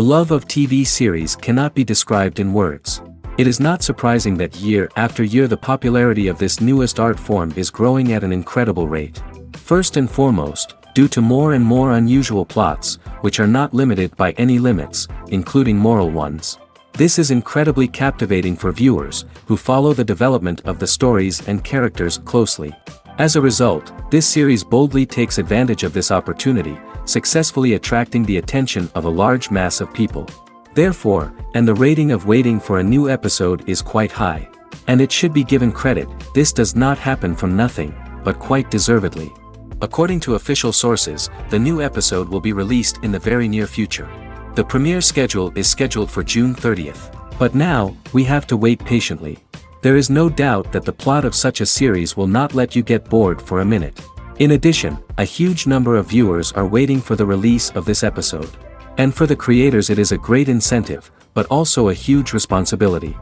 The love of TV series cannot be described in words. It is not surprising that year after year the popularity of this newest art form is growing at an incredible rate. First and foremost, due to more and more unusual plots, which are not limited by any limits, including moral ones. This is incredibly captivating for viewers, who follow the development of the stories and characters closely. As a result, this series boldly takes advantage of this opportunity, successfully attracting the attention of a large mass of people. Therefore, and the rating of waiting for a new episode is quite high. And it should be given credit, this does not happen from nothing, but quite deservedly. According to official sources, the new episode will be released in the very near future. The premiere schedule is scheduled for June 30th. But now, we have to wait patiently. There is no doubt that the plot of such a series will not let you get bored for a minute. In addition, a huge number of viewers are waiting for the release of this episode. And for the creators it is a great incentive, but also a huge responsibility.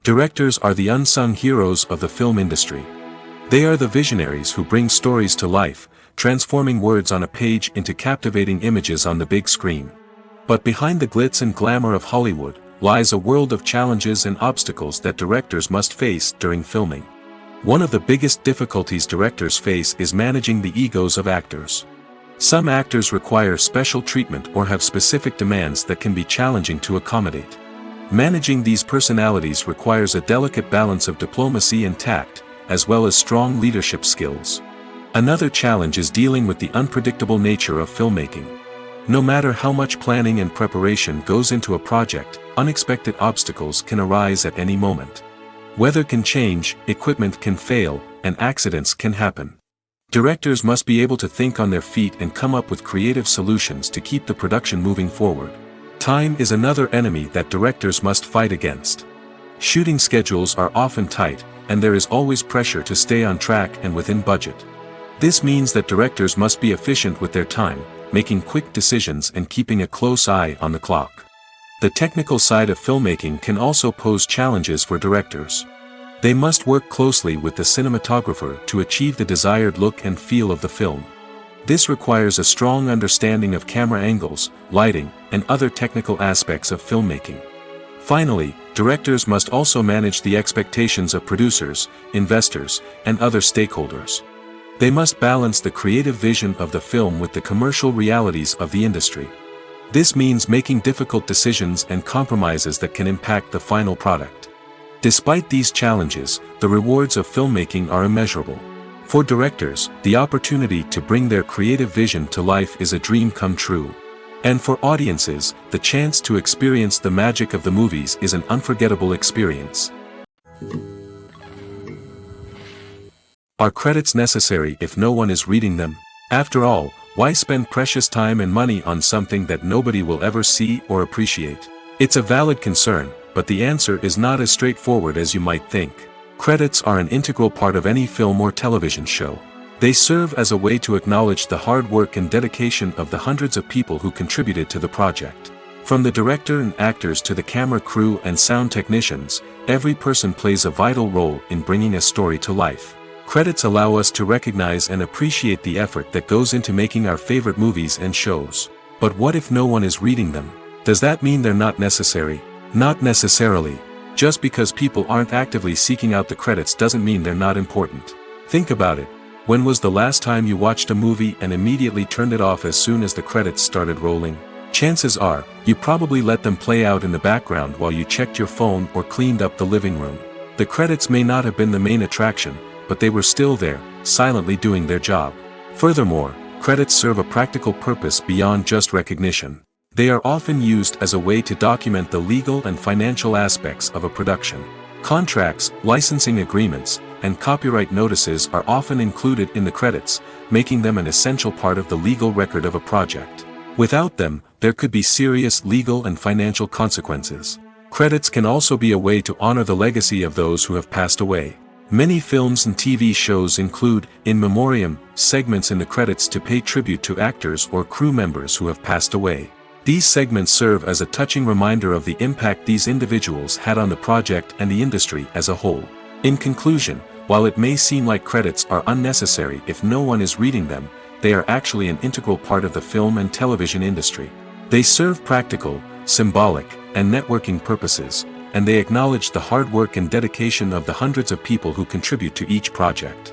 Directors are the unsung heroes of the film industry. They are the visionaries who bring stories to life, transforming words on a page into captivating images on the big screen. But behind the glitz and glamour of Hollywood, lies a world of challenges and obstacles that directors must face during filming. One of the biggest difficulties directors face is managing the egos of actors. Some actors require special treatment or have specific demands that can be challenging to accommodate. Managing these personalities requires a delicate balance of diplomacy and tact, as well as strong leadership skills. Another challenge is dealing with the unpredictable nature of filmmaking. No matter how much planning and preparation goes into a project, unexpected obstacles can arise at any moment. Weather can change, equipment can fail, and accidents can happen. Directors must be able to think on their feet and come up with creative solutions to keep the production moving forward. Time is another enemy that directors must fight against. Shooting schedules are often tight, and there is always pressure to stay on track and within budget. This means that directors must be efficient with their time, making quick decisions and keeping a close eye on the clock. The technical side of filmmaking can also pose challenges for directors. They must work closely with the cinematographer to achieve the desired look and feel of the film. This requires a strong understanding of camera angles, lighting, and other technical aspects of filmmaking. Finally, directors must also manage the expectations of producers, investors, and other stakeholders. They must balance the creative vision of the film with the commercial realities of the industry. This means making difficult decisions and compromises that can impact the final product. Despite these challenges, the rewards of filmmaking are immeasurable. For directors, the opportunity to bring their creative vision to life is a dream come true. And for audiences, the chance to experience the magic of the movies is an unforgettable experience. Are credits necessary if no one is reading them? After all, why spend precious time and money on something that nobody will ever see or appreciate? It's a valid concern, but the answer is not as straightforward as you might think. Credits are an integral part of any film or television show. They serve as a way to acknowledge the hard work and dedication of the hundreds of people who contributed to the project. From the director and actors to the camera crew and sound technicians, every person plays a vital role in bringing a story to life. Credits allow us to recognize and appreciate the effort that goes into making our favorite movies and shows. But what if no one is reading them? Does that mean they're not necessary? Not necessarily. Just because people aren't actively seeking out the credits doesn't mean they're not important. Think about it. When was the last time you watched a movie and immediately turned it off as soon as the credits started rolling? Chances are, you probably let them play out in the background while you checked your phone or cleaned up the living room. The credits may not have been the main attraction, but they were still there, silently doing their job. Furthermore, credits serve a practical purpose beyond just recognition. They are often used as a way to document the legal and financial aspects of a production. Contracts, licensing agreements, and copyright notices are often included in the credits, making them an essential part of the legal record of a project. Without them, there could be serious legal and financial consequences. Credits can also be a way to honor the legacy of those who have passed away. Many films and TV shows include, in memoriam, segments in the credits to pay tribute to actors or crew members who have passed away. These segments serve as a touching reminder of the impact these individuals had on the project and the industry as a whole. In conclusion, while it may seem like credits are unnecessary if no one is reading them, they are actually an integral part of the film and television industry. They serve practical, symbolic, and networking purposes, and they acknowledge the hard work and dedication of the hundreds of people who contribute to each project.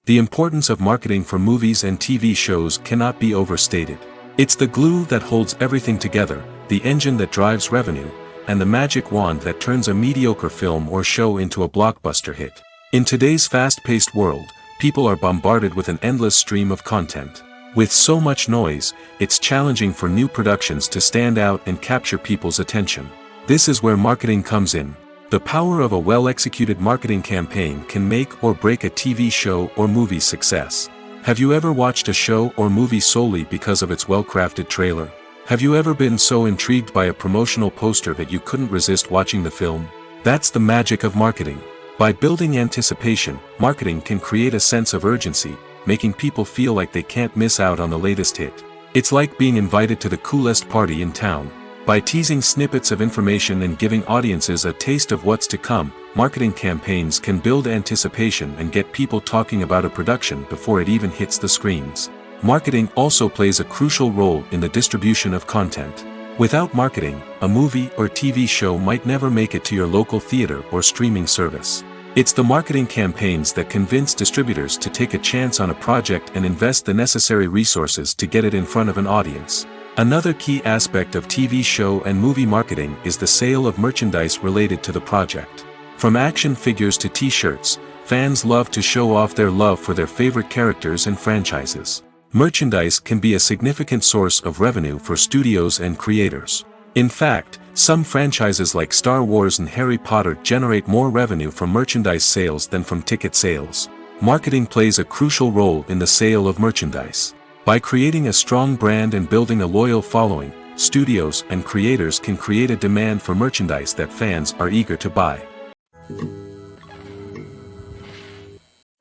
The importance of marketing for movies and TV shows cannot be overstated. It's the glue that holds everything together, the engine that drives revenue, and the magic wand that turns a mediocre film or show into a blockbuster hit. In today's fast-paced world, people are bombarded with an endless stream of content. With so much noise, it's challenging for new productions to stand out and capture people's attention. This is where marketing comes in. The power of a well-executed marketing campaign can make or break a TV show or movie's success. Have you ever watched a show or movie solely because of its well-crafted trailer? Have you ever been so intrigued by a promotional poster that you couldn't resist watching the film? That's the magic of marketing. By building anticipation, marketing can create a sense of urgency, making people feel like they can't miss out on the latest hit. It's like being invited to the coolest party in town. By teasing snippets of information and giving audiences a taste of what's to come, marketing campaigns can build anticipation and get people talking about a production before it even hits the screens. Marketing also plays a crucial role in the distribution of content. Without marketing, a movie or TV show might never make it to your local theater or streaming service. It's the marketing campaigns that convince distributors to take a chance on a project and invest the necessary resources to get it in front of an audience. Another key aspect of TV show and movie marketing is the sale of merchandise related to the project. From action figures to t-shirts, fans love to show off their love for their favorite characters and franchises. Merchandise can be a significant source of revenue for studios and creators. In fact, some franchises like Star Wars and Harry Potter generate more revenue from merchandise sales than from ticket sales. Marketing plays a crucial role in the sale of merchandise. By creating a strong brand and building a loyal following, studios and creators can create a demand for merchandise that fans are eager to buy.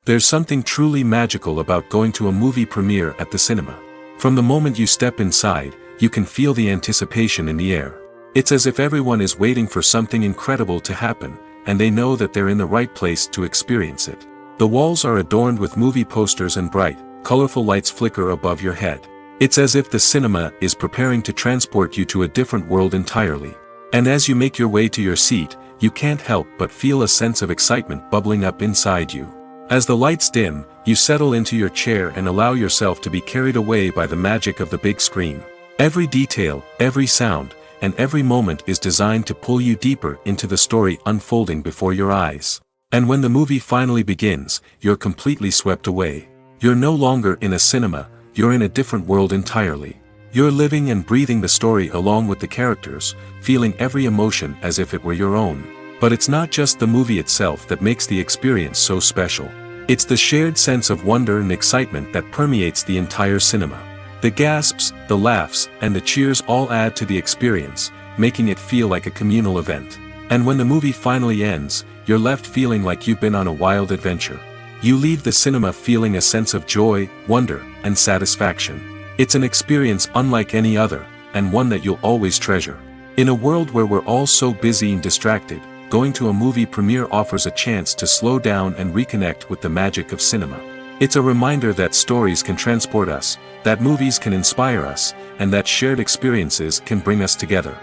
There's something truly magical about going to a movie premiere at the cinema. From the moment you step inside, you can feel the anticipation in the air. It's as if everyone is waiting for something incredible to happen, and they know that they're in the right place to experience it. The walls are adorned with movie posters and bright, colorful lights flicker above your head. It's as if the cinema is preparing to transport you to a different world entirely. And as you make your way to your seat, you can't help but feel a sense of excitement bubbling up inside you. As the lights dim, you settle into your chair and allow yourself to be carried away by the magic of the big screen. Every detail, every sound, and every moment is designed to pull you deeper into the story unfolding before your eyes. And when the movie finally begins, you're completely swept away. You're no longer in a cinema, you're in a different world entirely. You're living and breathing the story along with the characters, feeling every emotion as if it were your own. But it's not just the movie itself that makes the experience so special. It's the shared sense of wonder and excitement that permeates the entire cinema. The gasps, the laughs, and the cheers all add to the experience, making it feel like a communal event. And when the movie finally ends, you're left feeling like you've been on a wild adventure. You leave the cinema feeling a sense of joy, wonder, and satisfaction. It's an experience unlike any other, and one that you'll always treasure. In a world where we're all so busy and distracted, going to a movie premiere offers a chance to slow down and reconnect with the magic of cinema. It's a reminder that stories can transport us, that movies can inspire us, and that shared experiences can bring us together.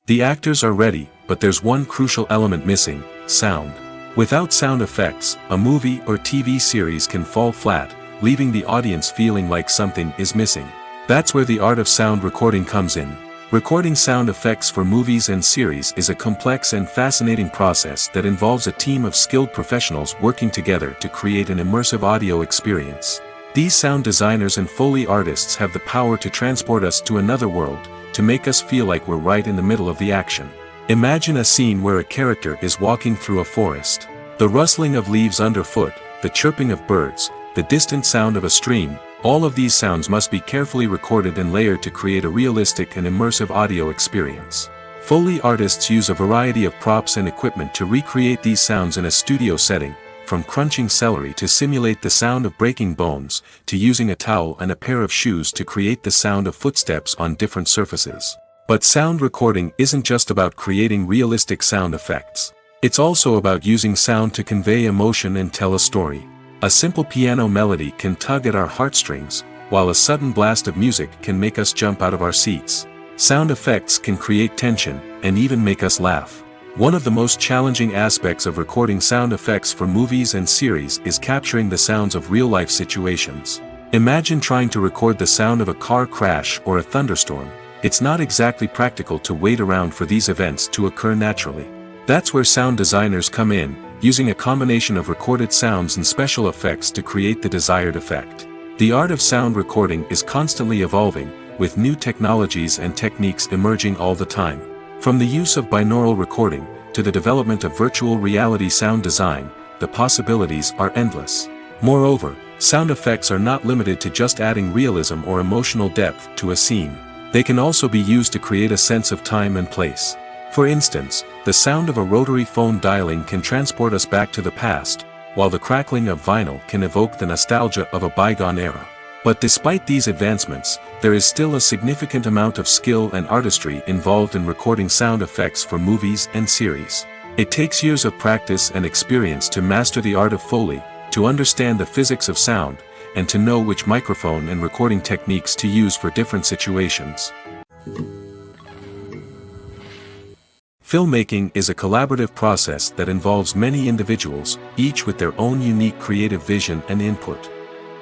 The actors are ready, but there's one crucial element missing: sound. Without sound effects, a movie or TV series can fall flat, leaving the audience feeling like something is missing. That's where the art of sound recording comes in. Recording sound effects for movies and series is a complex and fascinating process that involves a team of skilled professionals working together to create an immersive audio experience. These sound designers and Foley artists have the power to transport us to another world, to make us feel like we're right in the middle of the action. Imagine a scene where a character is walking through a forest. The rustling of leaves underfoot, the chirping of birds, the distant sound of a stream, all of these sounds must be carefully recorded and layered to create a realistic and immersive audio experience. Foley artists use a variety of props and equipment to recreate these sounds in a studio setting, from crunching celery to simulate the sound of breaking bones, to using a towel and a pair of shoes to create the sound of footsteps on different surfaces. But sound recording isn't just about creating realistic sound effects. It's also about using sound to convey emotion and tell a story. A simple piano melody can tug at our heartstrings, while a sudden blast of music can make us jump out of our seats. Sound effects can create tension, and even make us laugh. One of the most challenging aspects of recording sound effects for movies and series is capturing the sounds of real-life situations. Imagine trying to record the sound of a car crash or a thunderstorm. It's not exactly practical to wait around for these events to occur naturally. That's where sound designers come in, using a combination of recorded sounds and special effects to create the desired effect. The art of sound recording is constantly evolving, with new technologies and techniques emerging all the time. From the use of binaural recording, to the development of virtual reality sound design, the possibilities are endless. Moreover, sound effects are not limited to just adding realism or emotional depth to a scene. They can also be used to create a sense of time and place. For instance, the sound of a rotary phone dialing can transport us back to the past, while the crackling of vinyl can evoke the nostalgia of a bygone era. But despite these advancements, there is still a significant amount of skill and artistry involved in recording sound effects for movies and series. It takes years of practice and experience to master the art of Foley, to understand the physics of sound, and to know which microphone and recording techniques to use for different situations. Filmmaking is a collaborative process that involves many individuals, each with their own unique creative vision and input.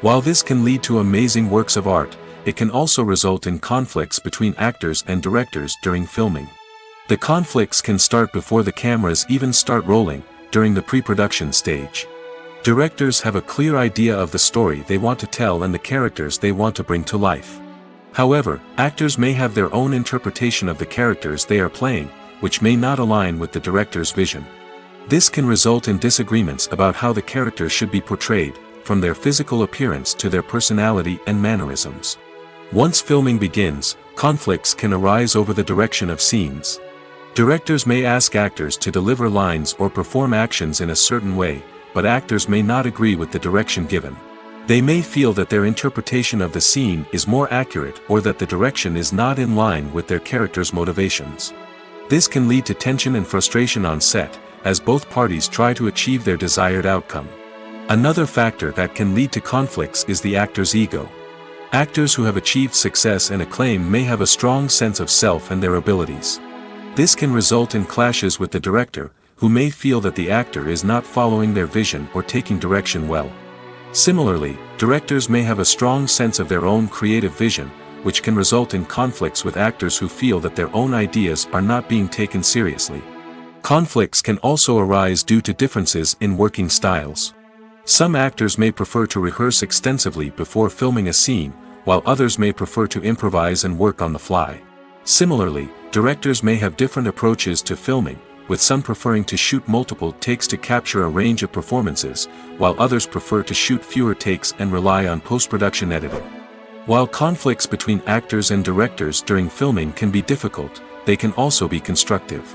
While this can lead to amazing works of art, it can also result in conflicts between actors and directors during filming. The conflicts can start before the cameras even start rolling, during the pre-production stage. Directors have a clear idea of the story they want to tell and the characters they want to bring to life. However, actors may have their own interpretation of the characters they are playing, which may not align with the director's vision. This can result in disagreements about how the characters should be portrayed, from their physical appearance to their personality and mannerisms. Once filming begins, conflicts can arise over the direction of scenes. Directors may ask actors to deliver lines or perform actions in a certain way, but actors may not agree with the direction given. They may feel that their interpretation of the scene is more accurate or that the direction is not in line with their character's motivations. This can lead to tension and frustration on set, as both parties try to achieve their desired outcome. Another factor that can lead to conflicts is the actor's ego. Actors who have achieved success and acclaim may have a strong sense of self and their abilities. This can result in clashes with the director, who may feel that the actor is not following their vision or taking direction well. Similarly, directors may have a strong sense of their own creative vision, which can result in conflicts with actors who feel that their own ideas are not being taken seriously. Conflicts can also arise due to differences in working styles. Some actors may prefer to rehearse extensively before filming a scene, while others may prefer to improvise and work on the fly. Similarly, directors may have different approaches to filming, with some preferring to shoot multiple takes to capture a range of performances, while others prefer to shoot fewer takes and rely on post-production editing. While conflicts between actors and directors during filming can be difficult, they can also be constructive.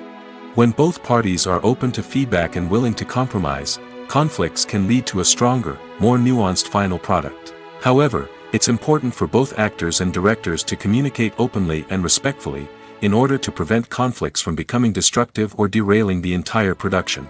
When both parties are open to feedback and willing to compromise, conflicts can lead to a stronger, more nuanced final product. However, it's important for both actors and directors to communicate openly and respectfully, in order to prevent conflicts from becoming destructive or derailing the entire production.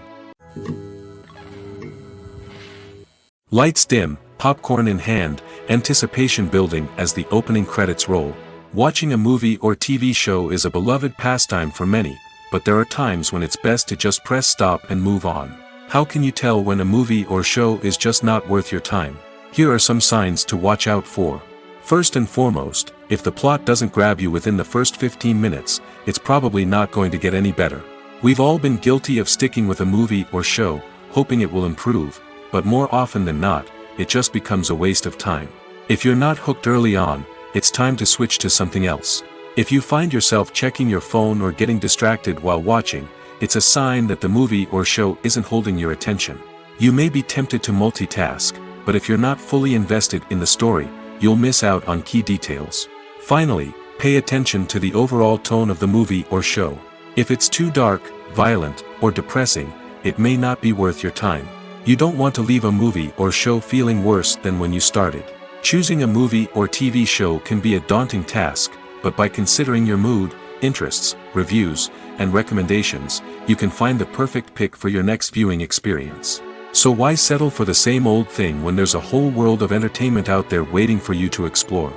Lights dim, popcorn in hand, anticipation building as the opening credits roll. Watching a movie or TV show is a beloved pastime for many, but there are times when it's best to just press stop and move on. How can you tell when a movie or show is just not worth your time? Here are some signs to watch out for. First and foremost, if the plot doesn't grab you within the first 15 minutes, it's probably not going to get any better. We've all been guilty of sticking with a movie or show, hoping it will improve, but more often than not, it just becomes a waste of time. If you're not hooked early on, it's time to switch to something else. If you find yourself checking your phone or getting distracted while watching, it's a sign that the movie or show isn't holding your attention. You may be tempted to multitask, but if you're not fully invested in the story, you'll miss out on key details. Finally, pay attention to the overall tone of the movie or show. If it's too dark, violent, or depressing, it may not be worth your time. You don't want to leave a movie or show feeling worse than when you started. Choosing a movie or TV show can be a daunting task, but by considering your mood, interests, reviews, and recommendations, you can find the perfect pick for your next viewing experience. So why settle for the same old thing when there's a whole world of entertainment out there waiting for you to explore?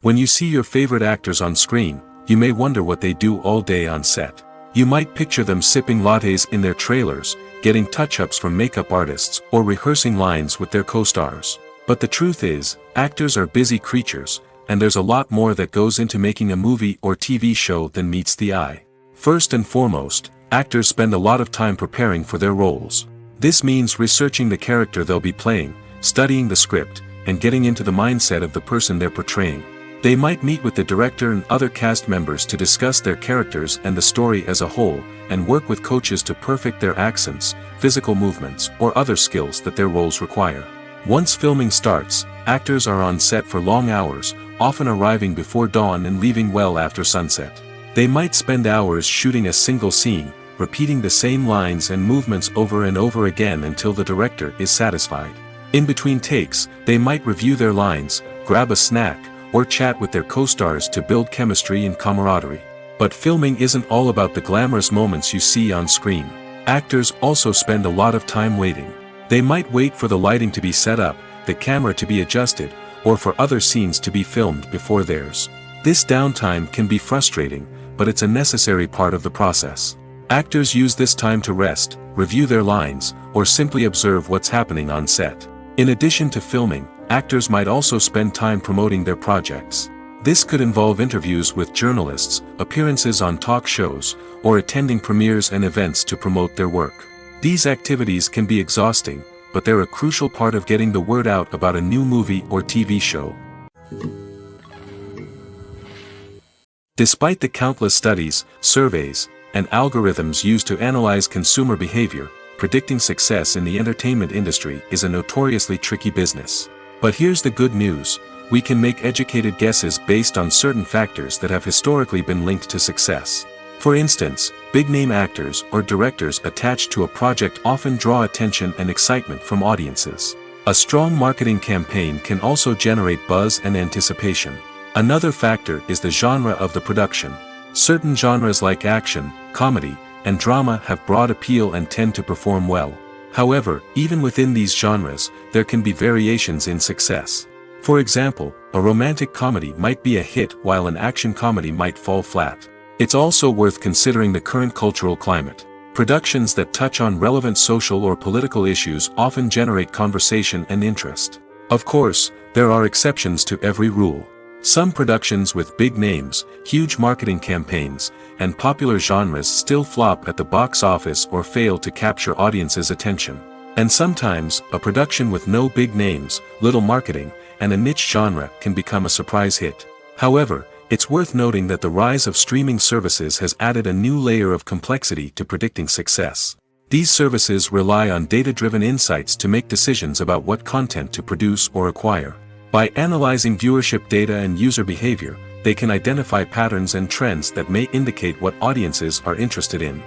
When you see your favorite actors on screen, you may wonder what they do all day on set. You might picture them sipping lattes in their trailers, getting touch-ups from makeup artists, or rehearsing lines with their co-stars. But the truth is, actors are busy creatures, and there's a lot more that goes into making a movie or TV show than meets the eye. First and foremost, actors spend a lot of time preparing for their roles. This means researching the character they'll be playing, studying the script, and getting into the mindset of the person they're portraying. They might meet with the director and other cast members to discuss their characters and the story as a whole, and work with coaches to perfect their accents, physical movements, or other skills that their roles require. Once filming starts, actors are on set for long hours, often arriving before dawn and leaving well after sunset. They might spend hours shooting a single scene, repeating the same lines and movements over and over again until the director is satisfied. In between takes, they might review their lines, grab a snack, or chat with their co-stars to build chemistry and camaraderie. But filming isn't all about the glamorous moments you see on screen. Actors also spend a lot of time waiting. They might wait for the lighting to be set up, the camera to be adjusted, or for other scenes to be filmed before theirs. This downtime can be frustrating, but it's a necessary part of the process. Actors use this time to rest, review their lines, or simply observe what's happening on set. In addition to filming, actors might also spend time promoting their projects. This could involve interviews with journalists, appearances on talk shows, or attending premieres and events to promote their work. These activities can be exhausting, but they're a crucial part of getting the word out about a new movie or TV show. Despite the countless studies, surveys, and algorithms used to analyze consumer behavior, predicting success in the entertainment industry is a notoriously tricky business. But here's the good news: we can make educated guesses based on certain factors that have historically been linked to success. For instance, big-name actors or directors attached to a project often draw attention and excitement from audiences. A strong marketing campaign can also generate buzz and anticipation. Another factor is the genre of the production. Certain genres like action, comedy, and drama have broad appeal and tend to perform well. However, even within these genres, there can be variations in success. For example, a romantic comedy might be a hit while an action comedy might fall flat. It's also worth considering the current cultural climate. Productions that touch on relevant social or political issues often generate conversation and interest. Of course, there are exceptions to every rule. Some productions with big names, huge marketing campaigns, and popular genres still flop at the box office or fail to capture audiences' attention. And sometimes, a production with no big names, little marketing, and a niche genre can become a surprise hit. However, it's worth noting that the rise of streaming services has added a new layer of complexity to predicting success. These services rely on data-driven insights to make decisions about what content to produce or acquire. By analyzing viewership data and user behavior, they can identify patterns and trends that may indicate what audiences are interested in.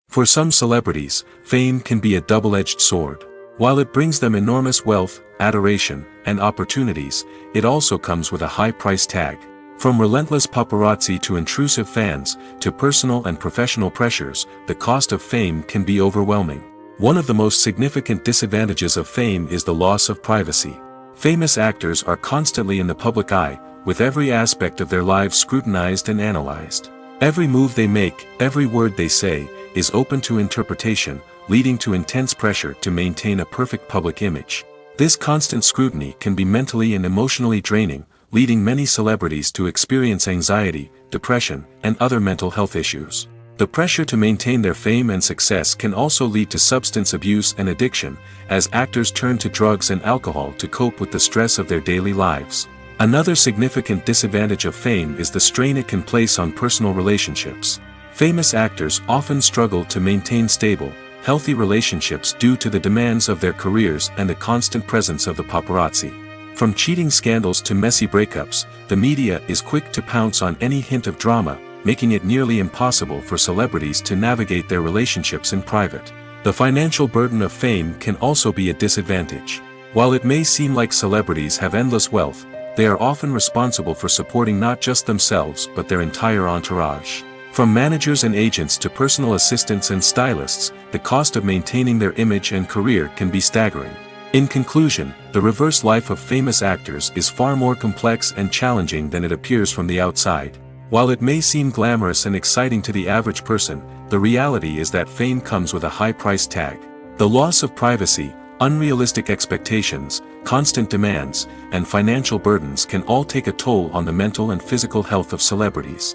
For some celebrities, fame can be a double-edged sword. While it brings them enormous wealth, adoration, and opportunities, it also comes with a high price tag. From relentless paparazzi to intrusive fans, to personal and professional pressures, the cost of fame can be overwhelming. One of the most significant disadvantages of fame is the loss of privacy. Famous actors are constantly in the public eye, with every aspect of their lives scrutinized and analyzed. Every move they make, every word they say, is open to interpretation, leading to intense pressure to maintain a perfect public image. This constant scrutiny can be mentally and emotionally draining, leading many celebrities to experience anxiety, depression, and other mental health issues. The pressure to maintain their fame and success can also lead to substance abuse and addiction, as actors turn to drugs and alcohol to cope with the stress of their daily lives. Another significant disadvantage of fame is the strain it can place on personal relationships. Famous actors often struggle to maintain stable, healthy relationships due to the demands of their careers and the constant presence of the paparazzi. From cheating scandals to messy breakups, the media is quick to pounce on any hint of drama, making it nearly impossible for celebrities to navigate their relationships in private. The financial burden of fame can also be a disadvantage. While it may seem like celebrities have endless wealth, they are often responsible for supporting not just themselves but their entire entourage. From managers and agents to personal assistants and stylists, the cost of maintaining their image and career can be staggering. In conclusion, the reverse life of famous actors is far more complex and challenging than it appears from the outside. While it may seem glamorous and exciting to the average person, the reality is that fame comes with a high price tag. The loss of privacy, unrealistic expectations, constant demands, and financial burdens can all take a toll on the mental and physical health of celebrities.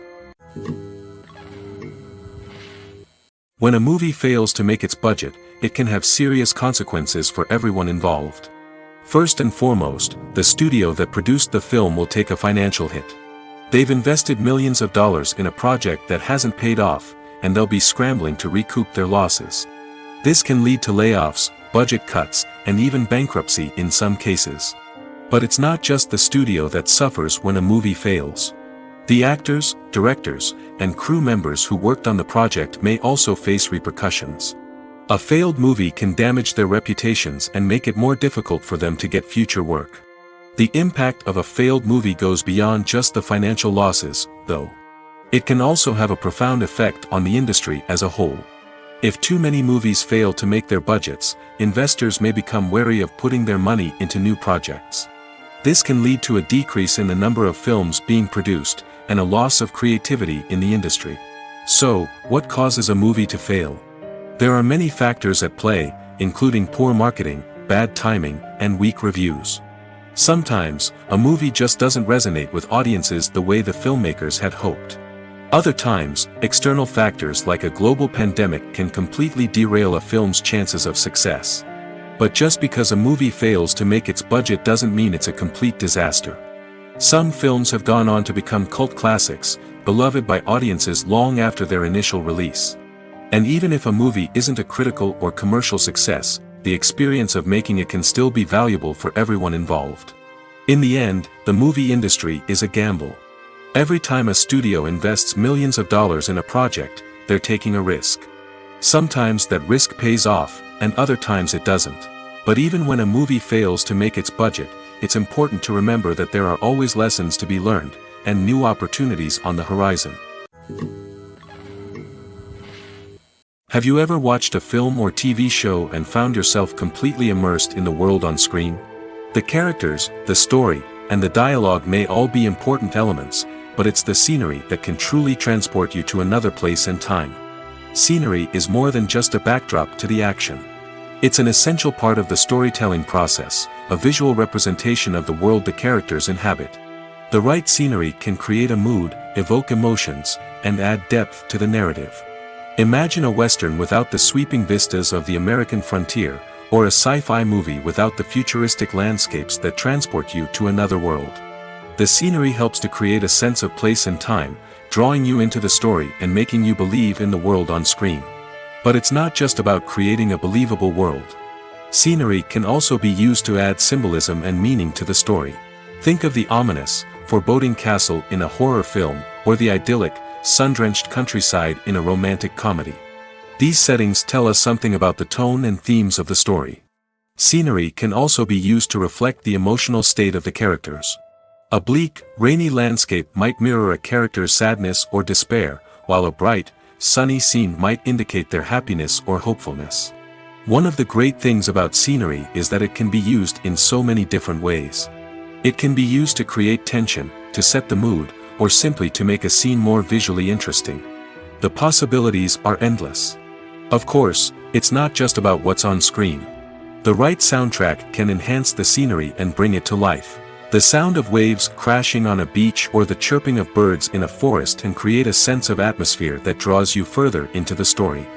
When a movie fails to make its budget, it can have serious consequences for everyone involved. First and foremost, the studio that produced the film will take a financial hit. They've invested millions of dollars in a project that hasn't paid off, and they'll be scrambling to recoup their losses. This can lead to layoffs, budget cuts, and even bankruptcy in some cases. But it's not just the studio that suffers when a movie fails. The actors, directors, and crew members who worked on the project may also face repercussions. A failed movie can damage their reputations and make it more difficult for them to get future work. The impact of a failed movie goes beyond just the financial losses, though. It can also have a profound effect on the industry as a whole. If too many movies fail to make their budgets, investors may become wary of putting their money into new projects. This can lead to a decrease in the number of films being produced, and a loss of creativity in the industry. So, what causes a movie to fail? There are many factors at play, including poor marketing, bad timing, and weak reviews. Sometimes, a movie just doesn't resonate with audiences the way the filmmakers had hoped. Other times, external factors like a global pandemic can completely derail a film's chances of success. But just because a movie fails to make its budget doesn't mean it's a complete disaster. Some films have gone on to become cult classics, beloved by audiences long after their initial release. And even if a movie isn't a critical or commercial success, the experience of making it can still be valuable for everyone involved. In the end, the movie industry is a gamble. Every time a studio invests millions of dollars in a project, they're taking a risk. Sometimes that risk pays off, and other times it doesn't. But even when a movie fails to make its budget, it's important to remember that there are always lessons to be learned, and new opportunities on the horizon. Have you ever watched a film or TV show and found yourself completely immersed in the world on screen? The characters, the story, and the dialogue may all be important elements, but it's the scenery that can truly transport you to another place and time. Scenery is more than just a backdrop to the action. It's an essential part of the storytelling process, a visual representation of the world the characters inhabit. The right scenery can create a mood, evoke emotions, and add depth to the narrative. Imagine a Western without the sweeping vistas of the American frontier, or a sci-fi movie without the futuristic landscapes that transport you to another world. The scenery helps to create a sense of place and time, drawing you into the story and making you believe in the world on screen. But it's not just about creating a believable world. Scenery can also be used to add symbolism and meaning to the story. Think of the ominous, foreboding castle in a horror film, or the idyllic, sun-drenched countryside in a romantic comedy. These settings tell us something about the tone and themes of the story. Scenery can also be used to reflect the emotional state of the characters. A bleak, rainy landscape might mirror a character's sadness or despair, while a bright, sunny scene might indicate their happiness or hopefulness. One of the great things about scenery is that it can be used in so many different ways. It can be used to create tension, to set the mood, or simply to make a scene more visually interesting. The possibilities are endless. Of course, it's not just about what's on screen. The right soundtrack can enhance the scenery and bring it to life. The sound of waves crashing on a beach or the chirping of birds in a forest can create a sense of atmosphere that draws you further into the story.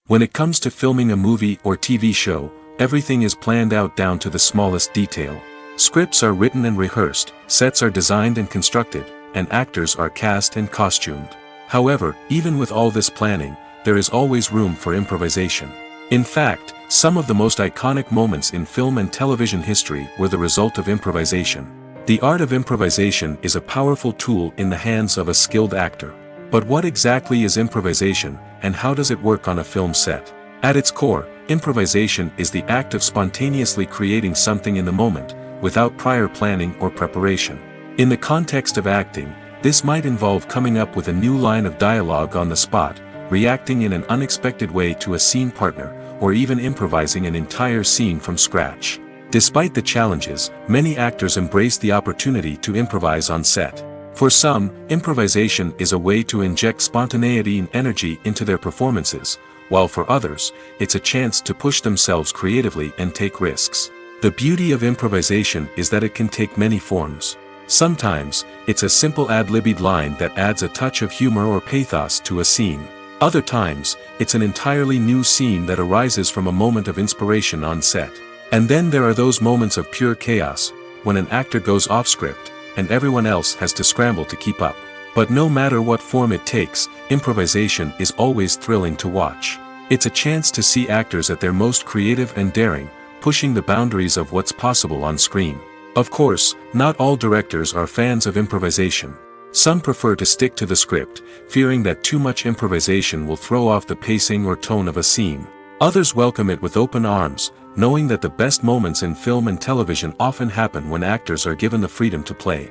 When it comes to filming a movie or TV show, everything is planned out down to the smallest detail. Scripts are written and rehearsed, sets are designed and constructed, and actors are cast and costumed. However, even with all this planning, there is always room for improvisation. In fact, some of the most iconic moments in film and television history were the result of improvisation. The art of improvisation is a powerful tool in the hands of a skilled actor. But what exactly is improvisation, and how does it work on a film set? At its core, improvisation is the act of spontaneously creating something in the moment, without prior planning or preparation. In the context of acting, this might involve coming up with a new line of dialogue on the spot, reacting in an unexpected way to a scene partner, or even improvising an entire scene from scratch. Despite the challenges, many actors embrace the opportunity to improvise on set. For some, improvisation is a way to inject spontaneity and energy into their performances, while for others, it's a chance to push themselves creatively and take risks. The beauty of improvisation is that it can take many forms. Sometimes, it's a simple ad-libbed line that adds a touch of humor or pathos to a scene. Other times, it's an entirely new scene that arises from a moment of inspiration on set. And then there are those moments of pure chaos, when an actor goes off script, and everyone else has to scramble to keep up. But no matter what form it takes, improvisation is always thrilling to watch. It's a chance to see actors at their most creative and daring, pushing the boundaries of what's possible on screen. Of course, not all directors are fans of improvisation. Some prefer to stick to the script, fearing that too much improvisation will throw off the pacing or tone of a scene. Others welcome it with open arms, knowing that the best moments in film and television often happen when actors are given the freedom to play.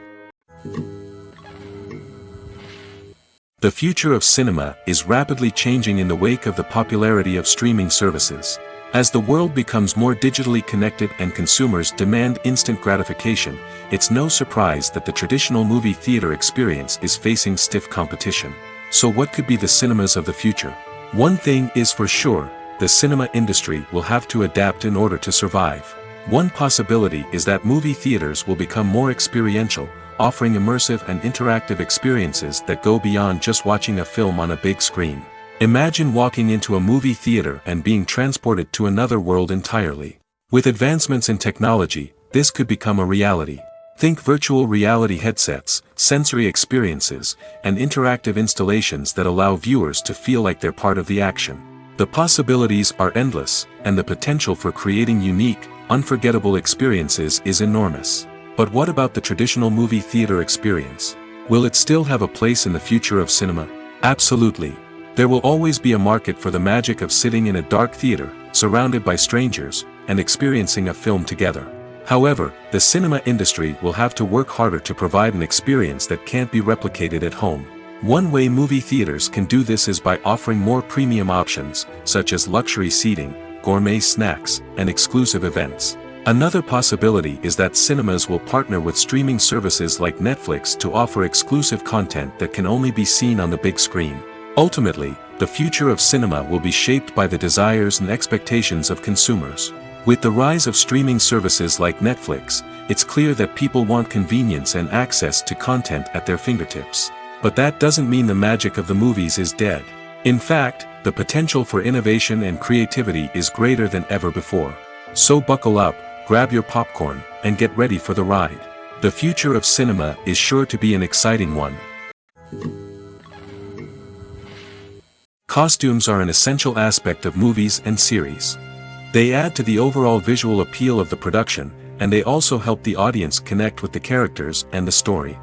The future of cinema is rapidly changing in the wake of the popularity of streaming services. As the world becomes more digitally connected and consumers demand instant gratification, it's no surprise that the traditional movie theater experience is facing stiff competition. So what could be the cinemas of the future? One thing is for sure, the cinema industry will have to adapt in order to survive. One possibility is that movie theaters will become more experiential, offering immersive and interactive experiences that go beyond just watching a film on a big screen. Imagine walking into a movie theater and being transported to another world entirely. With advancements in technology, this could become a reality. Think virtual reality headsets, sensory experiences, and interactive installations that allow viewers to feel like they're part of the action. The possibilities are endless, and the potential for creating unique, unforgettable experiences is enormous. But what about the traditional movie theater experience? Will it still have a place in the future of cinema? Absolutely. There will always be a market for the magic of sitting in a dark theater, surrounded by strangers, and experiencing a film together. However, the cinema industry will have to work harder to provide an experience that can't be replicated at home. One way movie theaters can do this is by offering more premium options, such as luxury seating, gourmet snacks, and exclusive events. Another possibility is that cinemas will partner with streaming services like Netflix to offer exclusive content that can only be seen on the big screen. Ultimately, the future of cinema will be shaped by the desires and expectations of consumers. With the rise of streaming services like Netflix, it's clear that people want convenience and access to content at their fingertips. But that doesn't mean the magic of the movies is dead. In fact, the potential for innovation and creativity is greater than ever before. So buckle up, grab your popcorn, and get ready for the ride. The future of cinema is sure to be an exciting one. Costumes are an essential aspect of movies and series. They add to the overall visual appeal of the production, and they also help the audience connect with the characters and the story.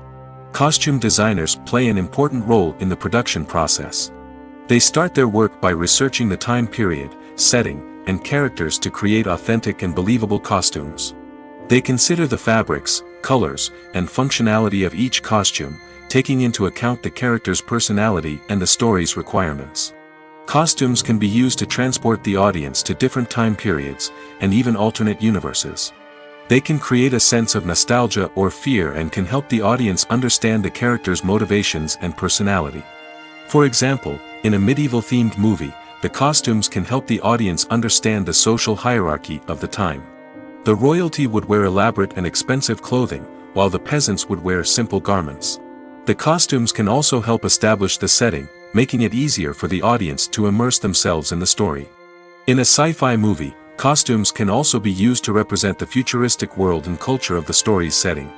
Costume designers play an important role in the production process. They start their work by researching the time period, setting, and characters to create authentic and believable costumes. They consider the fabrics, colors, and functionality of each costume, taking into account the character's personality and the story's requirements. Costumes can be used to transport the audience to different time periods, and even alternate universes. They can create a sense of nostalgia or fear and can help the audience understand the character's motivations and personality. For example, in a medieval-themed movie, the costumes can help the audience understand the social hierarchy of the time. The royalty would wear elaborate and expensive clothing, while the peasants would wear simple garments. The costumes can also help establish the setting, making it easier for the audience to immerse themselves in the story. In a sci-fi movie, costumes can also be used to represent the futuristic world and culture of the story's setting.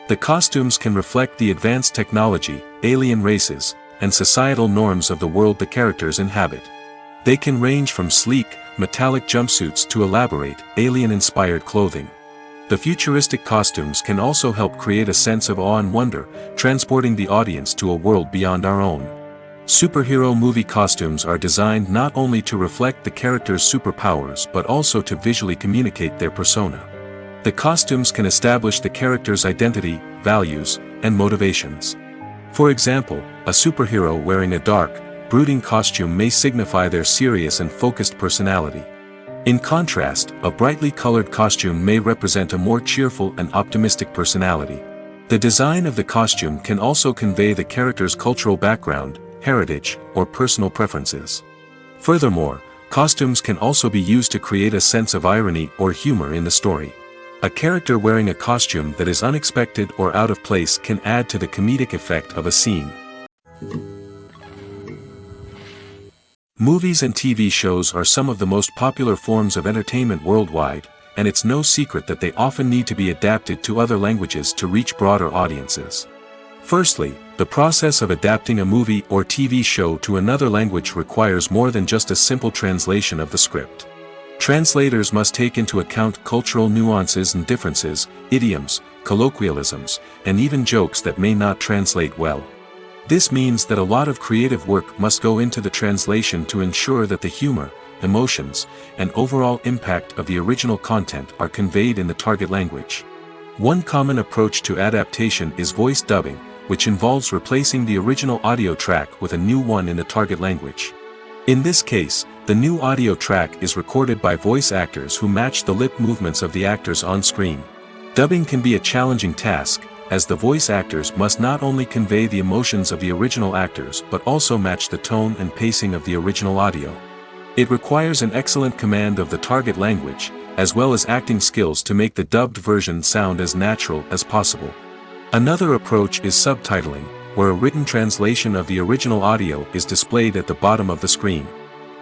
The costumes can reflect the advanced technology, alien races, and societal norms of the world the characters inhabit. They can range from sleek, metallic jumpsuits to elaborate, alien-inspired clothing. The futuristic costumes can also help create a sense of awe and wonder, transporting the audience to a world beyond our own. Superhero movie costumes are designed not only to reflect the character's superpowers but also to visually communicate their persona. The costumes can establish the character's identity, values, and motivations. For example, a superhero wearing a dark, brooding costume may signify their serious and focused personality. In contrast, a brightly colored costume may represent a more cheerful and optimistic personality. The design of the costume can also convey the character's cultural background, heritage, or personal preferences. Furthermore, costumes can also be used to create a sense of irony or humor in the story. A character wearing a costume that is unexpected or out of place can add to the comedic effect of a scene. Movies and TV shows are some of the most popular forms of entertainment worldwide, and it's no secret that they often need to be adapted to other languages to reach broader audiences. Firstly, the process of adapting a movie or TV show to another language requires more than just a simple translation of the script. Translators must take into account cultural nuances and differences, idioms, colloquialisms, and even jokes that may not translate well. This means that a lot of creative work must go into the translation to ensure that the humor, emotions, and overall impact of the original content are conveyed in the target language. One common approach to adaptation is voice dubbing, which involves replacing the original audio track with a new one in the target language. In this case, the new audio track is recorded by voice actors who match the lip movements of the actors on screen. Dubbing can be a challenging task, as the voice actors must not only convey the emotions of the original actors but also match the tone and pacing of the original audio. It requires an excellent command of the target language, as well as acting skills to make the dubbed version sound as natural as possible. Another approach is subtitling, where a written translation of the original audio is displayed at the bottom of the screen.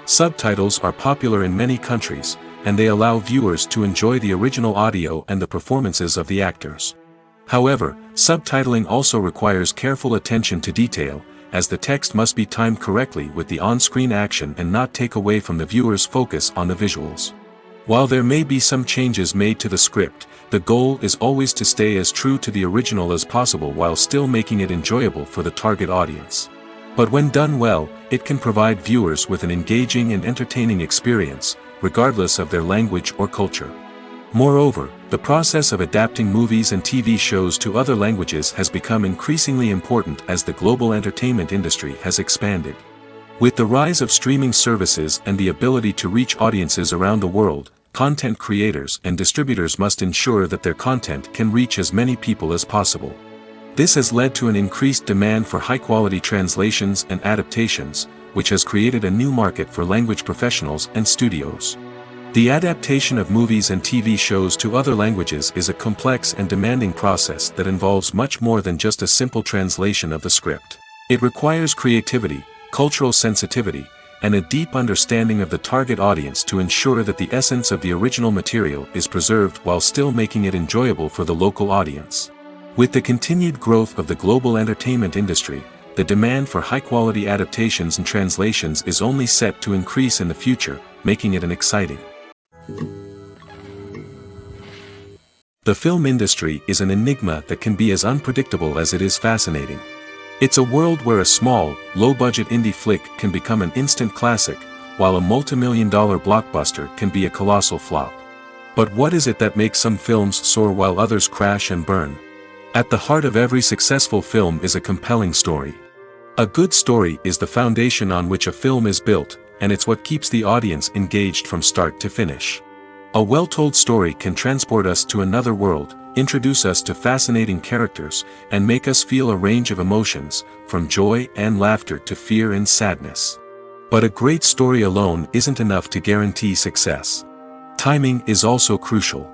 Subtitles are popular in many countries, and they allow viewers to enjoy the original audio and the performances of the actors. However, subtitling also requires careful attention to detail, as the text must be timed correctly with the on-screen action and not take away from the viewer's focus on the visuals. While there may be some changes made to the script, the goal is always to stay as true to the original as possible while still making it enjoyable for the target audience. But when done well, it can provide viewers with an engaging and entertaining experience, regardless of their language or culture. Moreover, the process of adapting movies and TV shows to other languages has become increasingly important as the global entertainment industry has expanded. With the rise of streaming services and the ability to reach audiences around the world, content creators and distributors must ensure that their content can reach as many people as possible. This has led to an increased demand for high-quality translations and adaptations, which has created a new market for language professionals and studios. The adaptation of movies and TV shows to other languages is a complex and demanding process that involves much more than just a simple translation of the script. It requires creativity, cultural sensitivity, and a deep understanding of the target audience to ensure that the essence of the original material is preserved while still making it enjoyable for the local audience. With the continued growth of the global entertainment industry, the demand for high-quality adaptations and translations is only set to increase in the future, making it an exciting. The film industry is an enigma that can be as unpredictable as it is fascinating. It's a world where a small, low-budget indie flick can become an instant classic, while a multi-million-dollar blockbuster can be a colossal flop. But what is it that makes some films soar while others crash and burn? At the heart of every successful film is a compelling story. A good story is the foundation on which a film is built, and it's what keeps the audience engaged from start to finish. A well-told story can transport us to another world, introduce us to fascinating characters, and make us feel a range of emotions, from joy and laughter to fear and sadness. But a great story alone isn't enough to guarantee success. Timing is also crucial.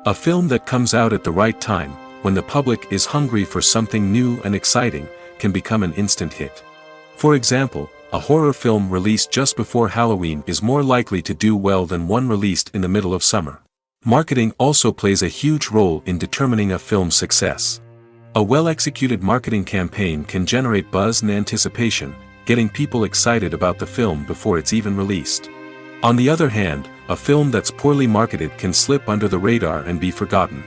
A film that comes out at the right time, when the public is hungry for something new and exciting, can become an instant hit. For example, a horror film released just before Halloween is more likely to do well than one released in the middle of summer. Marketing also plays a huge role in determining a film's success. A well-executed marketing campaign can generate buzz and anticipation, getting people excited about the film before it's even released. On the other hand, a film that's poorly marketed can slip under the radar and be forgotten.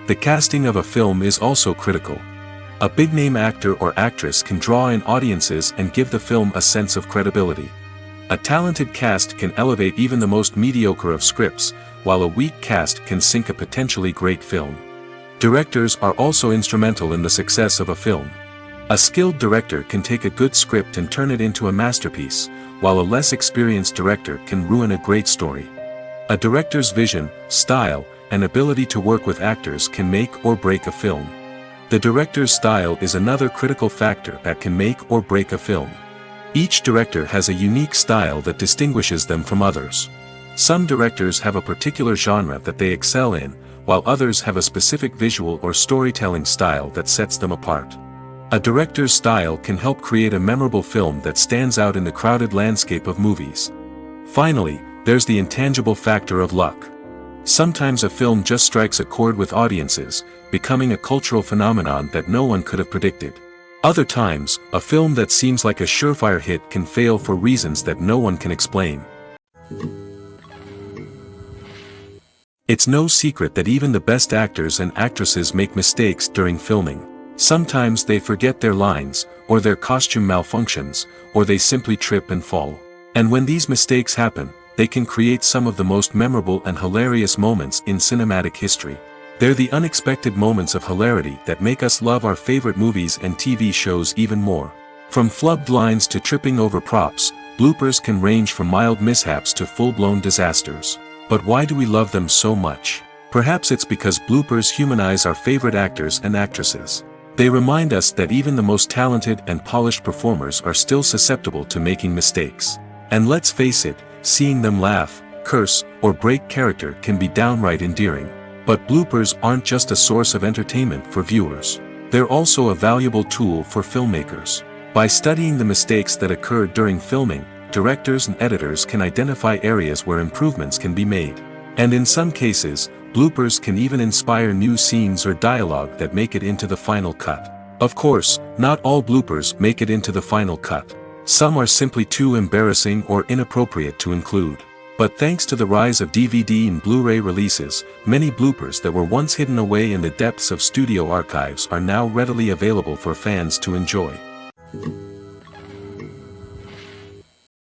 The casting of a film is also critical. A big-name actor or actress can draw in audiences and give the film a sense of credibility. A talented cast can elevate even the most mediocre of scripts, while a weak cast can sink a potentially great film. Directors are also instrumental in the success of a film. A skilled director can take a good script and turn it into a masterpiece, while a less experienced director can ruin a great story. A director's vision, style, and ability to work with actors can make or break a film. The director's style is another critical factor that can make or break a film. Each director has a unique style that distinguishes them from others. Some directors have a particular genre that they excel in, while others have a specific visual or storytelling style that sets them apart. A director's style can help create a memorable film that stands out in the crowded landscape of movies. Finally, there's the intangible factor of luck. Sometimes a film just strikes a chord with audiences, becoming a cultural phenomenon that no one could have predicted. Other times, a film that seems like a surefire hit can fail for reasons that no one can explain. It's no secret that even the best actors and actresses make mistakes during filming. Sometimes they forget their lines, or their costume malfunctions, or they simply trip and fall. And when these mistakes happen, they can create some of the most memorable and hilarious moments in cinematic history. They're the unexpected moments of hilarity that make us love our favorite movies and TV shows even more. From flubbed lines to tripping over props, bloopers can range from mild mishaps to full-blown disasters. But why do we love them so much? Perhaps it's because bloopers humanize our favorite actors and actresses. They remind us that even the most talented and polished performers are still susceptible to making mistakes. And let's face it, seeing them laugh, curse, or break character can be downright endearing. But bloopers aren't just a source of entertainment for viewers. They're also a valuable tool for filmmakers. By studying the mistakes that occurred during filming, directors and editors can identify areas where improvements can be made. And in some cases, bloopers can even inspire new scenes or dialogue that make it into the final cut. Of course, not all bloopers make it into the final cut. Some are simply too embarrassing or inappropriate to include. But thanks to the rise of DVD and Blu-ray releases, many bloopers that were once hidden away in the depths of studio archives are now readily available for fans to enjoy.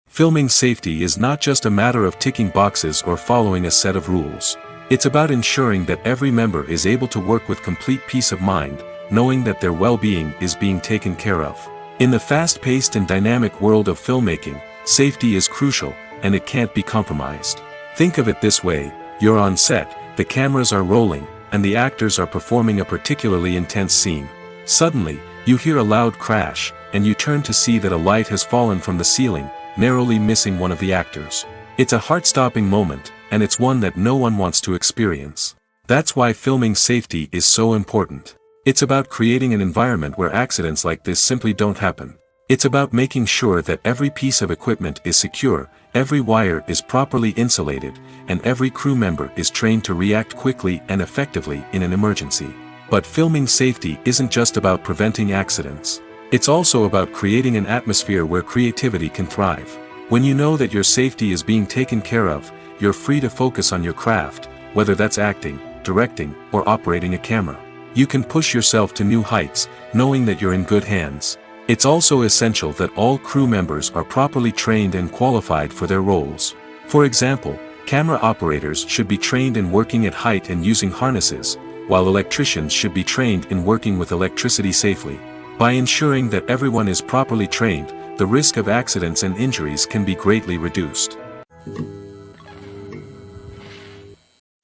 Filming safety is not just a matter of ticking boxes or following a set of rules. It's about ensuring that every member is able to work with complete peace of mind, knowing that their well-being is being taken care of. In the fast-paced and dynamic world of filmmaking, safety is crucial, and it can't be compromised. Think of it this way: you're on set, the cameras are rolling, and the actors are performing a particularly intense scene. Suddenly, you hear a loud crash, and you turn to see that a light has fallen from the ceiling, narrowly missing one of the actors. It's a heart-stopping moment, and it's one that no one wants to experience. That's why filming safety is so important. It's about creating an environment where accidents like this simply don't happen. It's about making sure that every piece of equipment is secure, every wire is properly insulated, and every crew member is trained to react quickly and effectively in an emergency. But filming safety isn't just about preventing accidents. It's also about creating an atmosphere where creativity can thrive. When you know that your safety is being taken care of, you're free to focus on your craft, whether that's acting, directing, or operating a camera. You can push yourself to new heights, knowing that you're in good hands. It's also essential that all crew members are properly trained and qualified for their roles. For example, camera operators should be trained in working at height and using harnesses, while electricians should be trained in working with electricity safely. By ensuring that everyone is properly trained, the risk of accidents and injuries can be greatly reduced.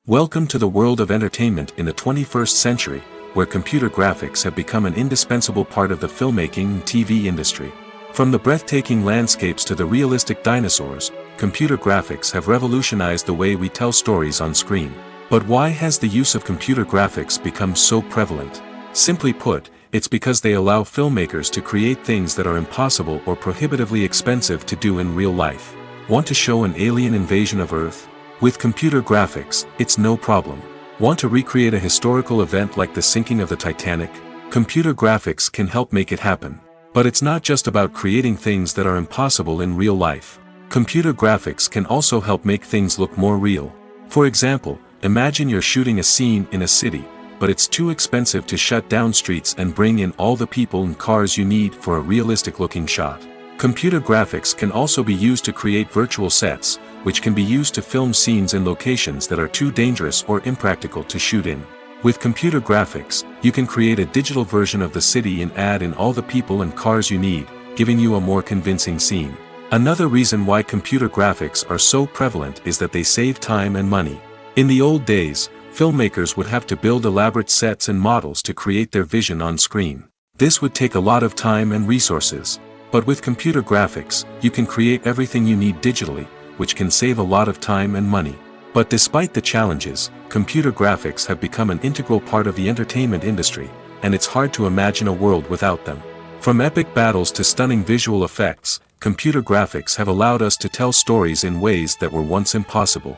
Welcome to the world of entertainment in the 21st century, where computer graphics have become an indispensable part of the filmmaking and TV industry. From the breathtaking landscapes to the realistic dinosaurs, computer graphics have revolutionized the way we tell stories on screen. But why has the use of computer graphics become so prevalent? Simply put, it's because they allow filmmakers to create things that are impossible or prohibitively expensive to do in real life. Want to show an alien invasion of Earth? With computer graphics, it's no problem. Want to recreate a historical event like the sinking of the Titanic? Computer graphics can help make it happen. But it's not just about creating things that are impossible in real life. Computer graphics can also help make things look more real. For example, imagine you're shooting a scene in a city, but it's too expensive to shut down streets and bring in all the people and cars you need for a realistic-looking shot. Computer graphics can also be used to create virtual sets, which can be used to film scenes in locations that are too dangerous or impractical to shoot in. With computer graphics, you can create a digital version of the city and add in all the people and cars you need, giving you a more convincing scene. Another reason why computer graphics are so prevalent is that they save time and money. In the old days, filmmakers would have to build elaborate sets and models to create their vision on screen. This would take a lot of time and resources. But with computer graphics, you can create everything you need digitally, which can save a lot of time and money. But despite the challenges, computer graphics have become an integral part of the entertainment industry, and it's hard to imagine a world without them. From epic battles to stunning visual effects, computer graphics have allowed us to tell stories in ways that were once impossible.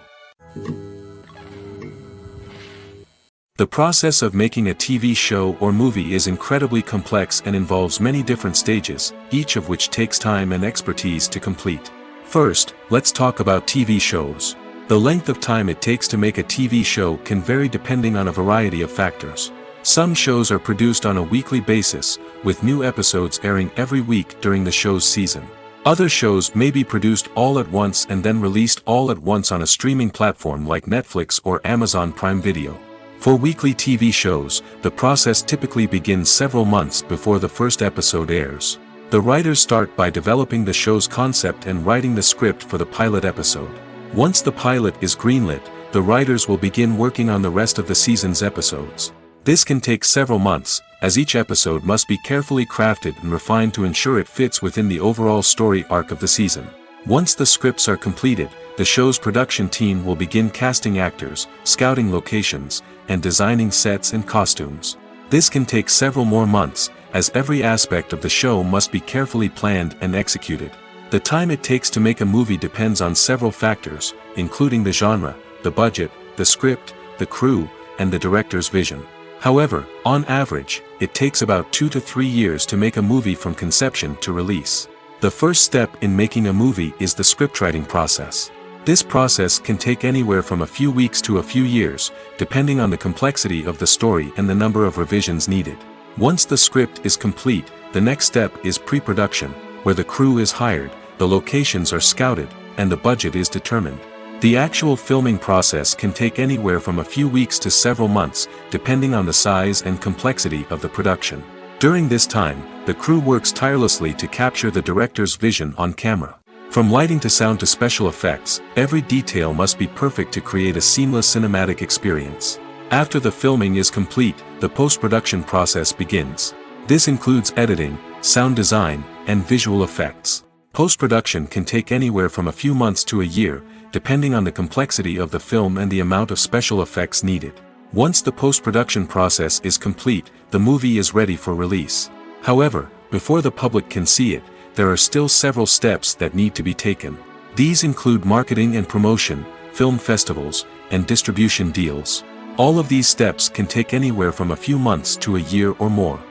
The process of making a TV show or movie is incredibly complex and involves many different stages, each of which takes time and expertise to complete. First, let's talk about TV shows. The length of time it takes to make a TV show can vary depending on a variety of factors. Some shows are produced on a weekly basis, with new episodes airing every week during the show's season. Other shows may be produced all at once and then released all at once on a streaming platform like Netflix or Amazon Prime Video. For weekly TV shows, the process typically begins several months before the first episode airs. The writers start by developing the show's concept and writing the script for the pilot episode. Once the pilot is greenlit, the writers will begin working on the rest of the season's episodes. This can take several months, as each episode must be carefully crafted and refined to ensure it fits within the overall story arc of the season. Once the scripts are completed, the show's production team will begin casting actors, scouting locations, and designing sets and costumes. This can take several more months, as every aspect of the show must be carefully planned and executed. The time it takes to make a movie depends on several factors, including the genre, the budget, the script, the crew, and the director's vision. However, on average, it takes about 2 to 3 years to make a movie from conception to release. The first step in making a movie is the scriptwriting process. This process can take anywhere from a few weeks to a few years, depending on the complexity of the story and the number of revisions needed. Once the script is complete, the next step is pre-production, where the crew is hired, the locations are scouted, and the budget is determined. The actual filming process can take anywhere from a few weeks to several months, depending on the size and complexity of the production. During this time, the crew works tirelessly to capture the director's vision on camera. From lighting to sound to special effects, every detail must be perfect to create a seamless cinematic experience. After the filming is complete, the post-production process begins. This includes editing, sound design, and visual effects. Post-production can take anywhere from a few months to a year, depending on the complexity of the film and the amount of special effects needed. Once the post-production process is complete, the movie is ready for release. However, before the public can see it, there are still several steps that need to be taken. These include marketing and promotion, film festivals, and distribution deals. All of these steps can take anywhere from a few months to a year or more.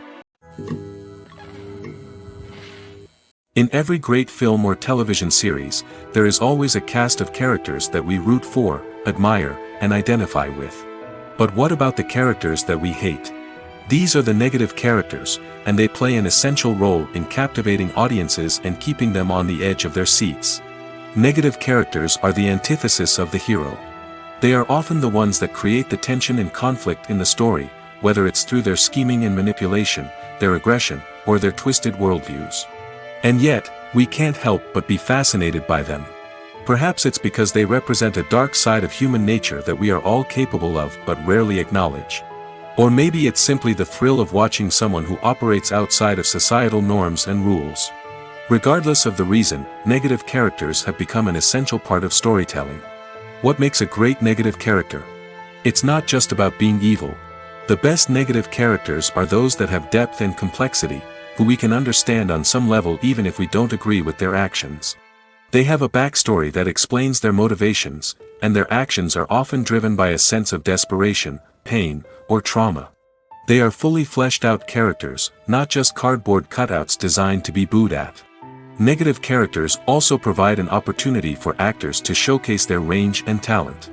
In every great film or television series, there is always a cast of characters that we root for, admire, and identify with. But what about the characters that we hate? These are the negative characters, and they play an essential role in captivating audiences and keeping them on the edge of their seats. Negative characters are the antithesis of the hero. They are often the ones that create the tension and conflict in the story, whether it's through their scheming and manipulation, their aggression, or their twisted worldviews. And yet, we can't help but be fascinated by them. Perhaps it's because they represent a dark side of human nature that we are all capable of but rarely acknowledge. Or maybe it's simply the thrill of watching someone who operates outside of societal norms and rules. Regardless of the reason, negative characters have become an essential part of storytelling. What makes a great negative character? It's not just about being evil. The best negative characters are those that have depth and complexity, who we can understand on some level even if we don't agree with their actions. They have a backstory that explains their motivations, and their actions are often driven by a sense of desperation, pain, or trauma. They are fully fleshed out characters, not just cardboard cutouts designed to be booed at. Negative characters also provide an opportunity for actors to showcase their range and talent.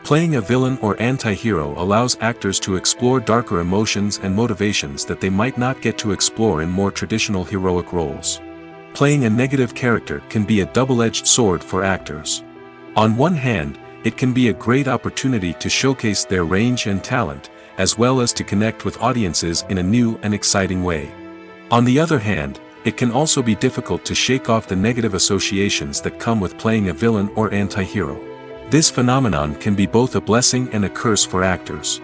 Playing a villain or anti-hero allows actors to explore darker emotions and motivations that they might not get to explore in more traditional heroic roles. Playing a negative character can be a double-edged sword for actors. On one hand, it can be a great opportunity to showcase their range and talent, as well as to connect with audiences in a new and exciting way. On the other hand, it can also be difficult to shake off the negative associations that come with playing a villain or anti-hero. This phenomenon can be both a blessing and a curse for actors.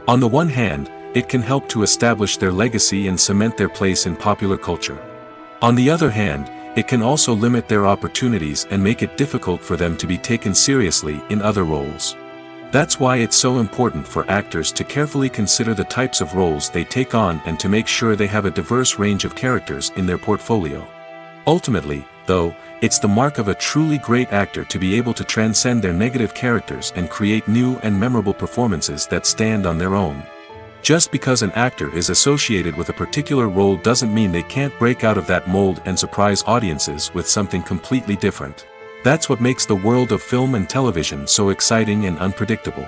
On the one hand, it can help to establish their legacy and cement their place in popular culture. On the other hand, it can also limit their opportunities and make it difficult for them to be taken seriously in other roles. That's why it's so important for actors to carefully consider the types of roles they take on and to make sure they have a diverse range of characters in their portfolio. Ultimately, though, it's the mark of a truly great actor to be able to transcend their negative characters and create new and memorable performances that stand on their own. Just because an actor is associated with a particular role doesn't mean they can't break out of that mold and surprise audiences with something completely different. That's what makes the world of film and television so exciting and unpredictable.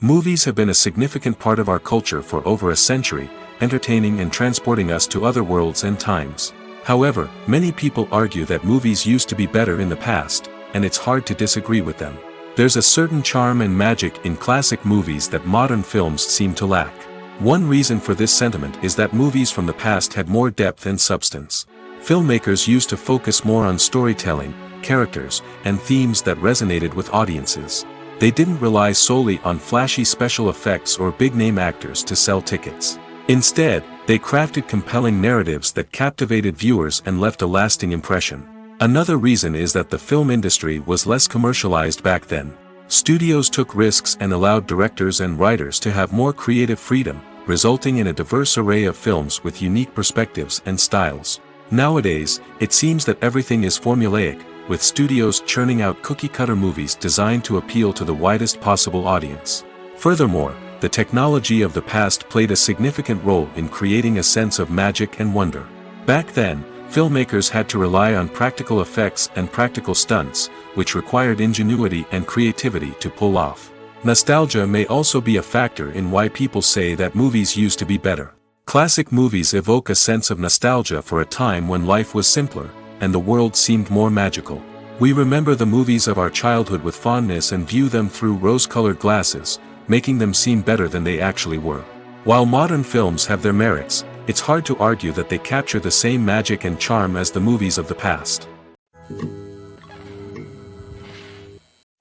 Movies have been a significant part of our culture for over a century, entertaining and transporting us to other worlds and times. However, many people argue that movies used to be better in the past, and it's hard to disagree with them. There's a certain charm and magic in classic movies that modern films seem to lack. One reason for this sentiment is that movies from the past had more depth and substance. Filmmakers used to focus more on storytelling, characters, and themes that resonated with audiences. They didn't rely solely on flashy special effects or big-name actors to sell tickets. Instead, they crafted compelling narratives that captivated viewers and left a lasting impression. Another reason is that the film industry was less commercialized back then. Studios took risks and allowed directors and writers to have more creative freedom, resulting in a diverse array of films with unique perspectives and styles. Nowadays, it seems that everything is formulaic, with studios churning out cookie-cutter movies designed to appeal to the widest possible audience. Furthermore, the technology of the past played a significant role in creating a sense of magic and wonder. Back then, filmmakers had to rely on practical effects and practical stunts, which required ingenuity and creativity to pull off. Nostalgia may also be a factor in why people say that movies used to be better. Classic movies evoke a sense of nostalgia for a time when life was simpler, and the world seemed more magical. We remember the movies of our childhood with fondness and view them through rose-colored glasses, making them seem better than they actually were. While modern films have their merits, it's hard to argue that they capture the same magic and charm as the movies of the past.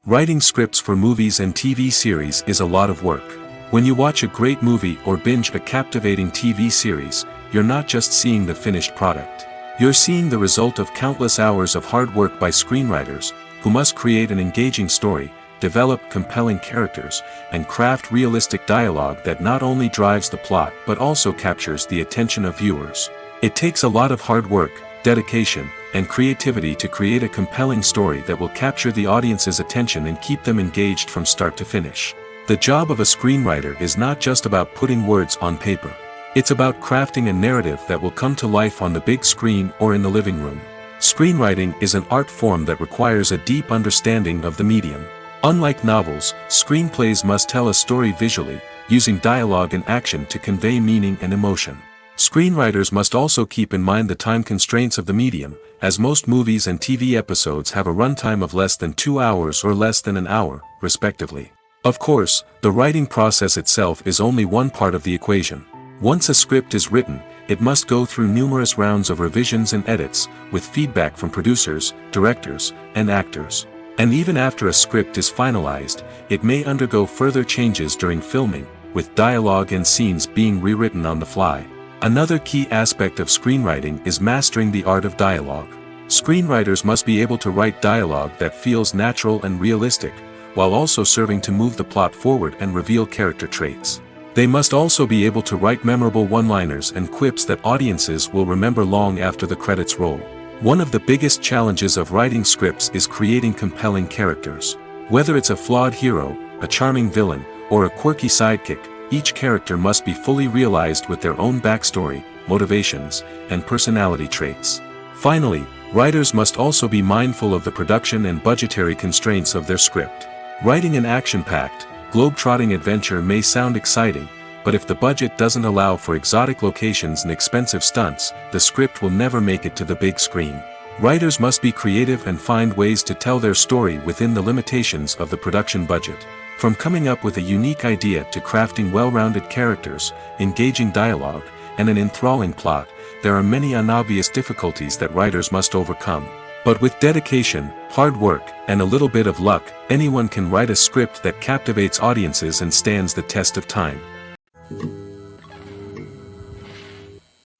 Writing scripts for movies and TV series is a lot of work. When you watch a great movie or binge a captivating TV series, you're not just seeing the finished product. You're seeing the result of countless hours of hard work by screenwriters, who must create an engaging story, develop compelling characters, and craft realistic dialogue that not only drives the plot but also captures the attention of viewers. It takes a lot of hard work, dedication, and creativity to create a compelling story that will capture the audience's attention and keep them engaged from start to finish. The job of a screenwriter is not just about putting words on paper. It's about crafting a narrative that will come to life on the big screen or in the living room. Screenwriting is an art form that requires a deep understanding of the medium. Unlike novels, screenplays must tell a story visually, using dialogue and action to convey meaning and emotion. Screenwriters must also keep in mind the time constraints of the medium, as most movies and TV episodes have a runtime of less than 2 hours or less than an hour, respectively. Of course, the writing process itself is only one part of the equation. Once a script is written, it must go through numerous rounds of revisions and edits, with feedback from producers, directors, and actors. And even after a script is finalized, it may undergo further changes during filming, with dialogue and scenes being rewritten on the fly. Another key aspect of screenwriting is mastering the art of dialogue. Screenwriters must be able to write dialogue that feels natural and realistic, while also serving to move the plot forward and reveal character traits. They must also be able to write memorable one-liners and quips that audiences will remember long after the credits roll. One of the biggest challenges of writing scripts is creating compelling characters. Whether it's a flawed hero, a charming villain, or a quirky sidekick, each character must be fully realized with their own backstory, motivations, and personality traits. Finally, writers must also be mindful of the production and budgetary constraints of their script. Writing an action-packed, globe-trotting adventure may sound exciting, but if the budget doesn't allow for exotic locations and expensive stunts, the script will never make it to the big screen. Writers must be creative and find ways to tell their story within the limitations of the production budget. From coming up with a unique idea to crafting well-rounded characters, engaging dialogue, and an enthralling plot, there are many unobvious difficulties that writers must overcome. But with dedication, hard work, and a little bit of luck, anyone can write a script that captivates audiences and stands the test of time.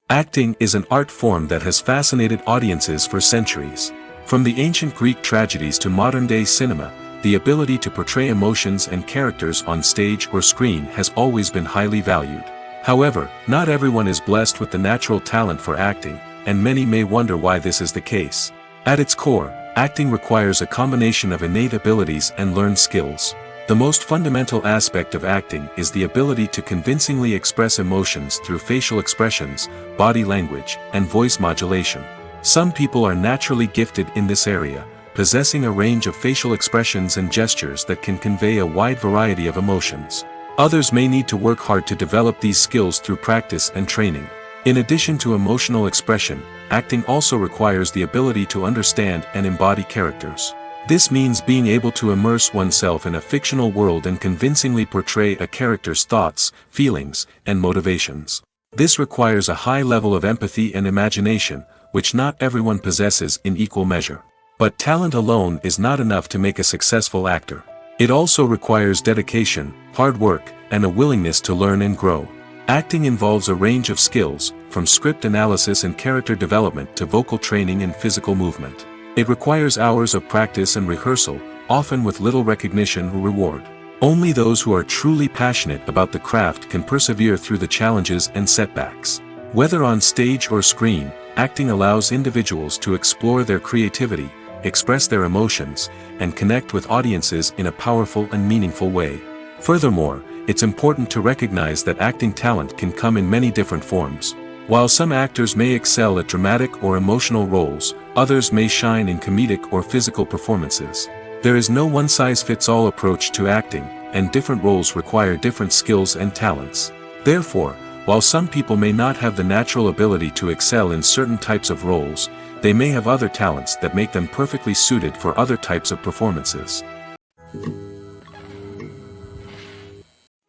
Acting is an art form that has fascinated audiences for centuries. From the ancient Greek tragedies to modern-day cinema, the ability to portray emotions and characters on stage or screen has always been highly valued. However, not everyone is blessed with the natural talent for acting, and many may wonder why this is the case. At its core, acting requires a combination of innate abilities and learned skills. The most fundamental aspect of acting is the ability to convincingly express emotions through facial expressions, body language, and voice modulation. Some people are naturally gifted in this area, possessing a range of facial expressions and gestures that can convey a wide variety of emotions. Others may need to work hard to develop these skills through practice and training. In addition to emotional expression, acting also requires the ability to understand and embody characters. This means being able to immerse oneself in a fictional world and convincingly portray a character's thoughts, feelings, and motivations. This requires a high level of empathy and imagination, which not everyone possesses in equal measure. But talent alone is not enough to make a successful actor. It also requires dedication, hard work, and a willingness to learn and grow. Acting involves a range of skills, from script analysis and character development to vocal training and physical movement. It requires hours of practice and rehearsal, often with little recognition or reward. Only those who are truly passionate about the craft can persevere through the challenges and setbacks. Whether on stage or screen, acting allows individuals to explore their creativity, express their emotions, and connect with audiences in a powerful and meaningful way. Furthermore, it's important to recognize that acting talent can come in many different forms. While some actors may excel at dramatic or emotional roles, others may shine in comedic or physical performances. There is no one-size-fits-all approach to acting, and different roles require different skills and talents. Therefore, while some people may not have the natural ability to excel in certain types of roles, they may have other talents that make them perfectly suited for other types of performances.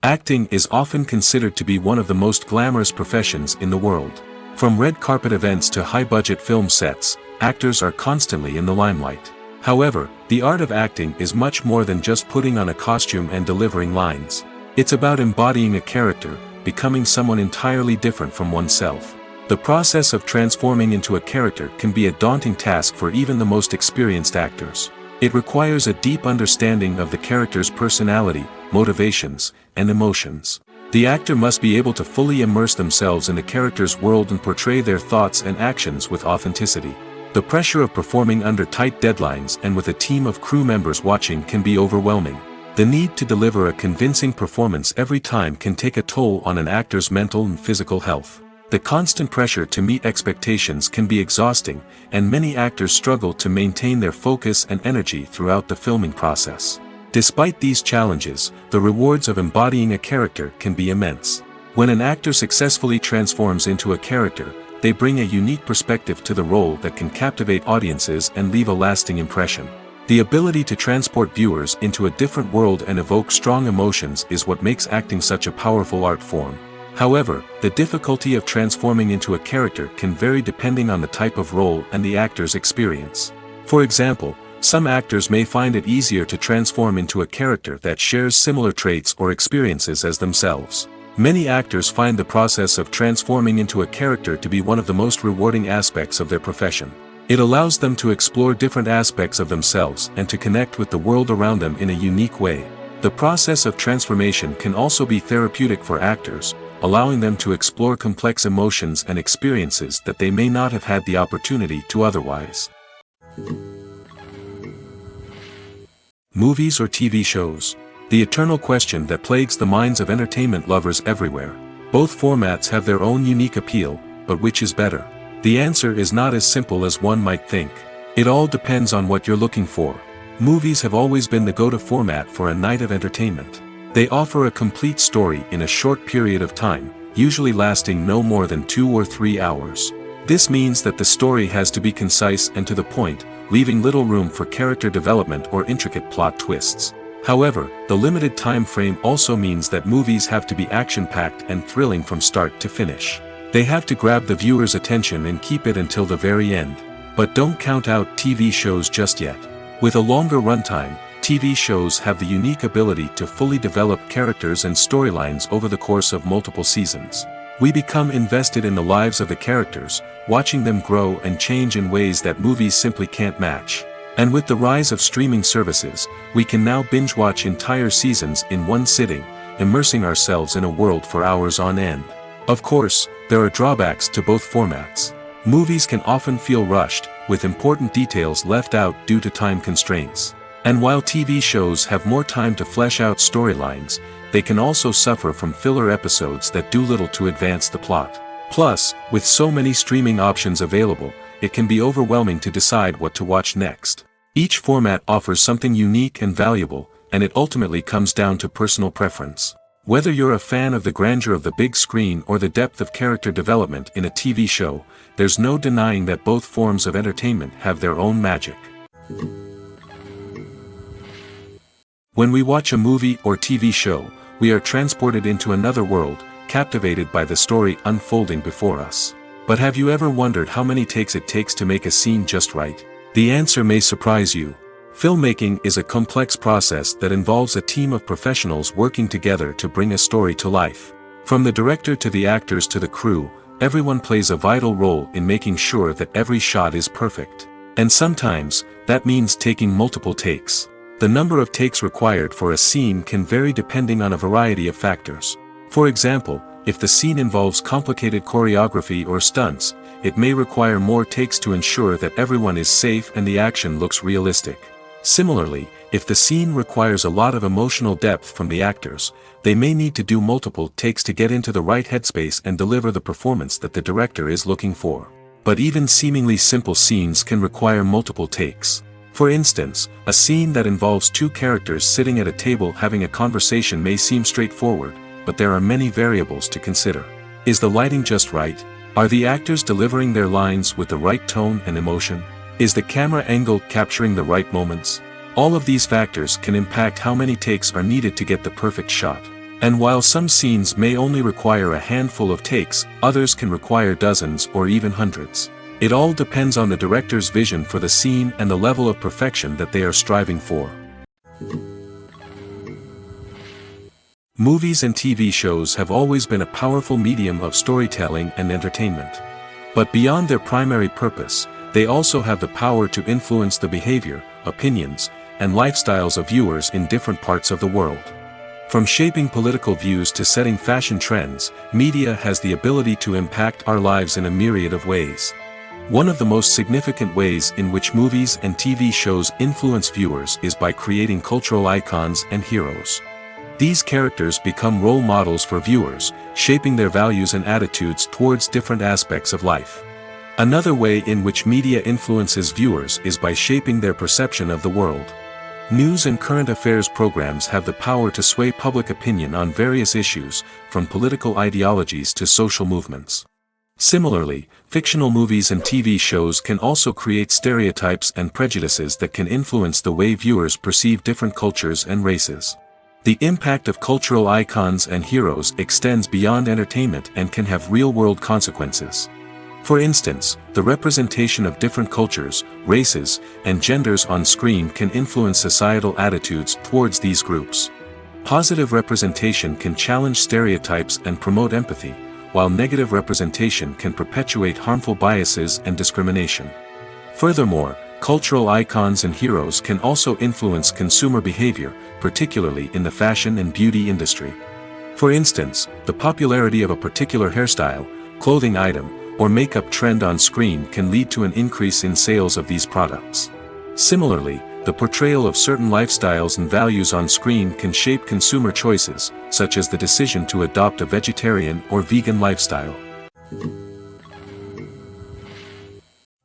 Acting is often considered to be one of the most glamorous professions in the world. From red carpet events to high-budget film sets, actors are constantly in the limelight. However, the art of acting is much more than just putting on a costume and delivering lines. It's about embodying a character, becoming someone entirely different from oneself. The process of transforming into a character can be a daunting task for even the most experienced actors. It requires a deep understanding of the character's personality, motivations, and emotions. The actor must be able to fully immerse themselves in the character's world and portray their thoughts and actions with authenticity. The pressure of performing under tight deadlines and with a team of crew members watching can be overwhelming. The need to deliver a convincing performance every time can take a toll on an actor's mental and physical health. The constant pressure to meet expectations can be exhausting, and many actors struggle to maintain their focus and energy throughout the filming process. Despite these challenges, the rewards of embodying a character can be immense. When an actor successfully transforms into a character, they bring a unique perspective to the role that can captivate audiences and leave a lasting impression. The ability to transport viewers into a different world and evoke strong emotions is what makes acting such a powerful art form. However, the difficulty of transforming into a character can vary depending on the type of role and the actor's experience. For example, some actors may find it easier to transform into a character that shares similar traits or experiences as themselves. Many actors find the process of transforming into a character to be one of the most rewarding aspects of their profession. It allows them to explore different aspects of themselves and to connect with the world around them in a unique way. The process of transformation can also be therapeutic for actors, allowing them to explore complex emotions and experiences that they may not have had the opportunity to otherwise. Movies or TV shows? The eternal question that plagues the minds of entertainment lovers everywhere. Both formats have their own unique appeal, but which is better? The answer is not as simple as one might think. It all depends on what you're looking for. Movies have always been the go-to format for a night of entertainment. They offer a complete story in a short period of time, usually lasting no more than 2 or 3 hours. This means that the story has to be concise and to the point, leaving little room for character development or intricate plot twists. However, the limited time frame also means that movies have to be action-packed and thrilling from start to finish. They have to grab the viewer's attention and keep it until the very end. But don't count out TV shows just yet. With a longer runtime, TV shows have the unique ability to fully develop characters and storylines over the course of multiple seasons. We become invested in the lives of the characters, watching them grow and change in ways that movies simply can't match. And with the rise of streaming services, we can now binge-watch entire seasons in one sitting, immersing ourselves in a world for hours on end. Of course, there are drawbacks to both formats. Movies can often feel rushed, with important details left out due to time constraints. And while TV shows have more time to flesh out storylines, they can also suffer from filler episodes that do little to advance the plot. Plus, with so many streaming options available, it can be overwhelming to decide what to watch next. Each format offers something unique and valuable, and it ultimately comes down to personal preference. Whether you're a fan of the grandeur of the big screen or the depth of character development in a TV show, there's no denying that both forms of entertainment have their own magic. When we watch a movie or TV show, we are transported into another world, captivated by the story unfolding before us. But have you ever wondered how many takes it takes to make a scene just right? The answer may surprise you. Filmmaking is a complex process that involves a team of professionals working together to bring a story to life. From the director to the actors to the crew, everyone plays a vital role in making sure that every shot is perfect. And sometimes, that means taking multiple takes. The number of takes required for a scene can vary depending on a variety of factors. For example, if the scene involves complicated choreography or stunts, it may require more takes to ensure that everyone is safe and the action looks realistic. Similarly, if the scene requires a lot of emotional depth from the actors, they may need to do multiple takes to get into the right headspace and deliver the performance that the director is looking for. But even seemingly simple scenes can require multiple takes. For instance, a scene that involves two characters sitting at a table having a conversation may seem straightforward, but there are many variables to consider. Is the lighting just right? Are the actors delivering their lines with the right tone and emotion? Is the camera angle capturing the right moments? All of these factors can impact how many takes are needed to get the perfect shot. And while some scenes may only require a handful of takes, others can require dozens or even hundreds. It all depends on the director's vision for the scene and the level of perfection that they are striving for. Movies and TV shows have always been a powerful medium of storytelling and entertainment. But beyond their primary purpose, they also have the power to influence the behavior, opinions, and lifestyles of viewers in different parts of the world. From shaping political views to setting fashion trends, media has the ability to impact our lives in a myriad of ways. One of the most significant ways in which movies and TV shows influence viewers is by creating cultural icons and heroes. These characters become role models for viewers, shaping their values and attitudes towards different aspects of life. Another way in which media influences viewers is by shaping their perception of the world. News and current affairs programs have the power to sway public opinion on various issues, from political ideologies to social movements. Similarly, fictional movies and TV shows can also create stereotypes and prejudices that can influence the way viewers perceive different cultures and races. The impact of cultural icons and heroes extends beyond entertainment and can have real-world consequences. For instance, the representation of different cultures, races, and genders on screen can influence societal attitudes towards these groups. Positive representation can challenge stereotypes and promote empathy, while negative representation can perpetuate harmful biases and discrimination. Furthermore, cultural icons and heroes can also influence consumer behavior, particularly in the fashion and beauty industry. For instance, the popularity of a particular hairstyle, clothing item, or makeup trend on screen can lead to an increase in sales of these products. Similarly, the portrayal of certain lifestyles and values on screen can shape consumer choices, such as the decision to adopt a vegetarian or vegan lifestyle.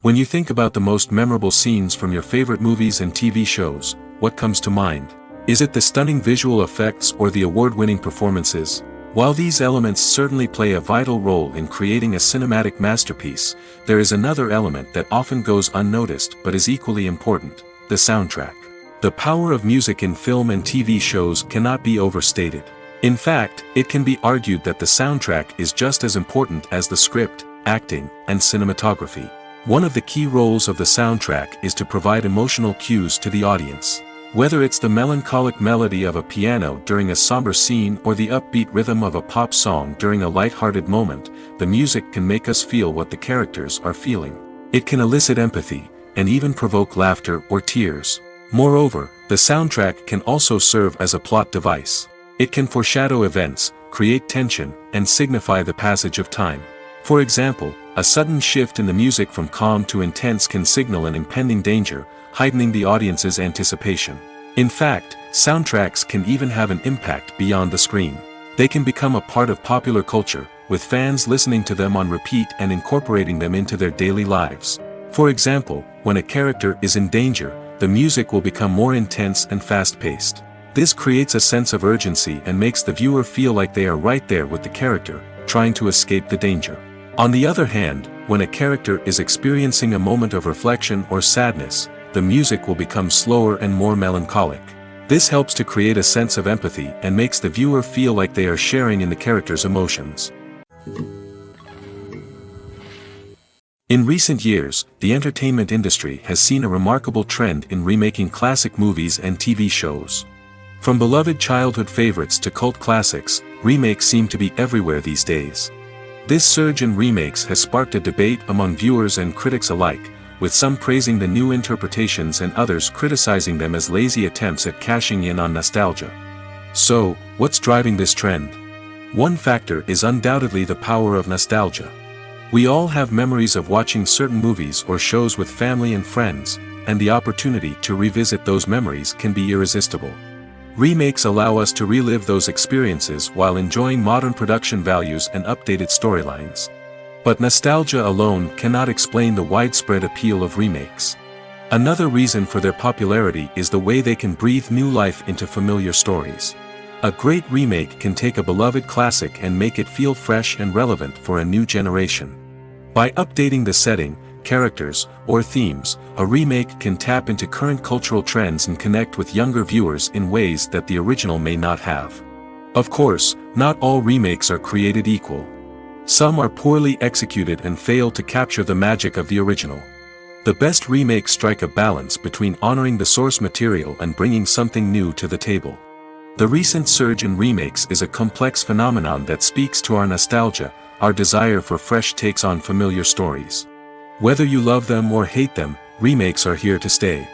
When you think about the most memorable scenes from your favorite movies and TV shows, what comes to mind? Is it the stunning visual effects or the award-winning performances? While these elements certainly play a vital role in creating a cinematic masterpiece, there is another element that often goes unnoticed but is equally important: the soundtrack. The power of music in film and TV shows cannot be overstated. In fact, it can be argued that the soundtrack is just as important as the script, acting, and cinematography. One of the key roles of the soundtrack is to provide emotional cues to the audience. Whether it's the melancholic melody of a piano during a somber scene or the upbeat rhythm of a pop song during a light-hearted moment, the music can make us feel what the characters are feeling. It can elicit empathy, and even provoke laughter or tears. Moreover, the soundtrack can also serve as a plot device. It can foreshadow events, create tension, and signify the passage of time. For example, a sudden shift in the music from calm to intense can signal an impending danger, heightening the audience's anticipation. In fact, soundtracks can even have an impact beyond the screen. They can become a part of popular culture, with fans listening to them on repeat and incorporating them into their daily lives. For example, when a character is in danger, the music will become more intense and fast-paced. This creates a sense of urgency and makes the viewer feel like they are right there with the character, trying to escape the danger. On the other hand, when a character is experiencing a moment of reflection or sadness, the music will become slower and more melancholic. This helps to create a sense of empathy and makes the viewer feel like they are sharing in the character's emotions. In recent years, the entertainment industry has seen a remarkable trend in remaking classic movies and TV shows. From beloved childhood favorites to cult classics, remakes seem to be everywhere these days. This surge in remakes has sparked a debate among viewers and critics alike, with some praising the new interpretations and others criticizing them as lazy attempts at cashing in on nostalgia. So, what's driving this trend? One factor is undoubtedly the power of nostalgia. We all have memories of watching certain movies or shows with family and friends, and the opportunity to revisit those memories can be irresistible. Remakes allow us to relive those experiences while enjoying modern production values and updated storylines. But nostalgia alone cannot explain the widespread appeal of remakes. Another reason for their popularity is the way they can breathe new life into familiar stories. A great remake can take a beloved classic and make it feel fresh and relevant for a new generation. By updating the setting, characters, or themes, a remake can tap into current cultural trends and connect with younger viewers in ways that the original may not have. Of course, not all remakes are created equal. Some are poorly executed and fail to capture the magic of the original. The best remakes strike a balance between honoring the source material and bringing something new to the table. The recent surge in remakes is a complex phenomenon that speaks to our nostalgia, our desire for fresh takes on familiar stories. Whether you love them or hate them, remakes are here to stay.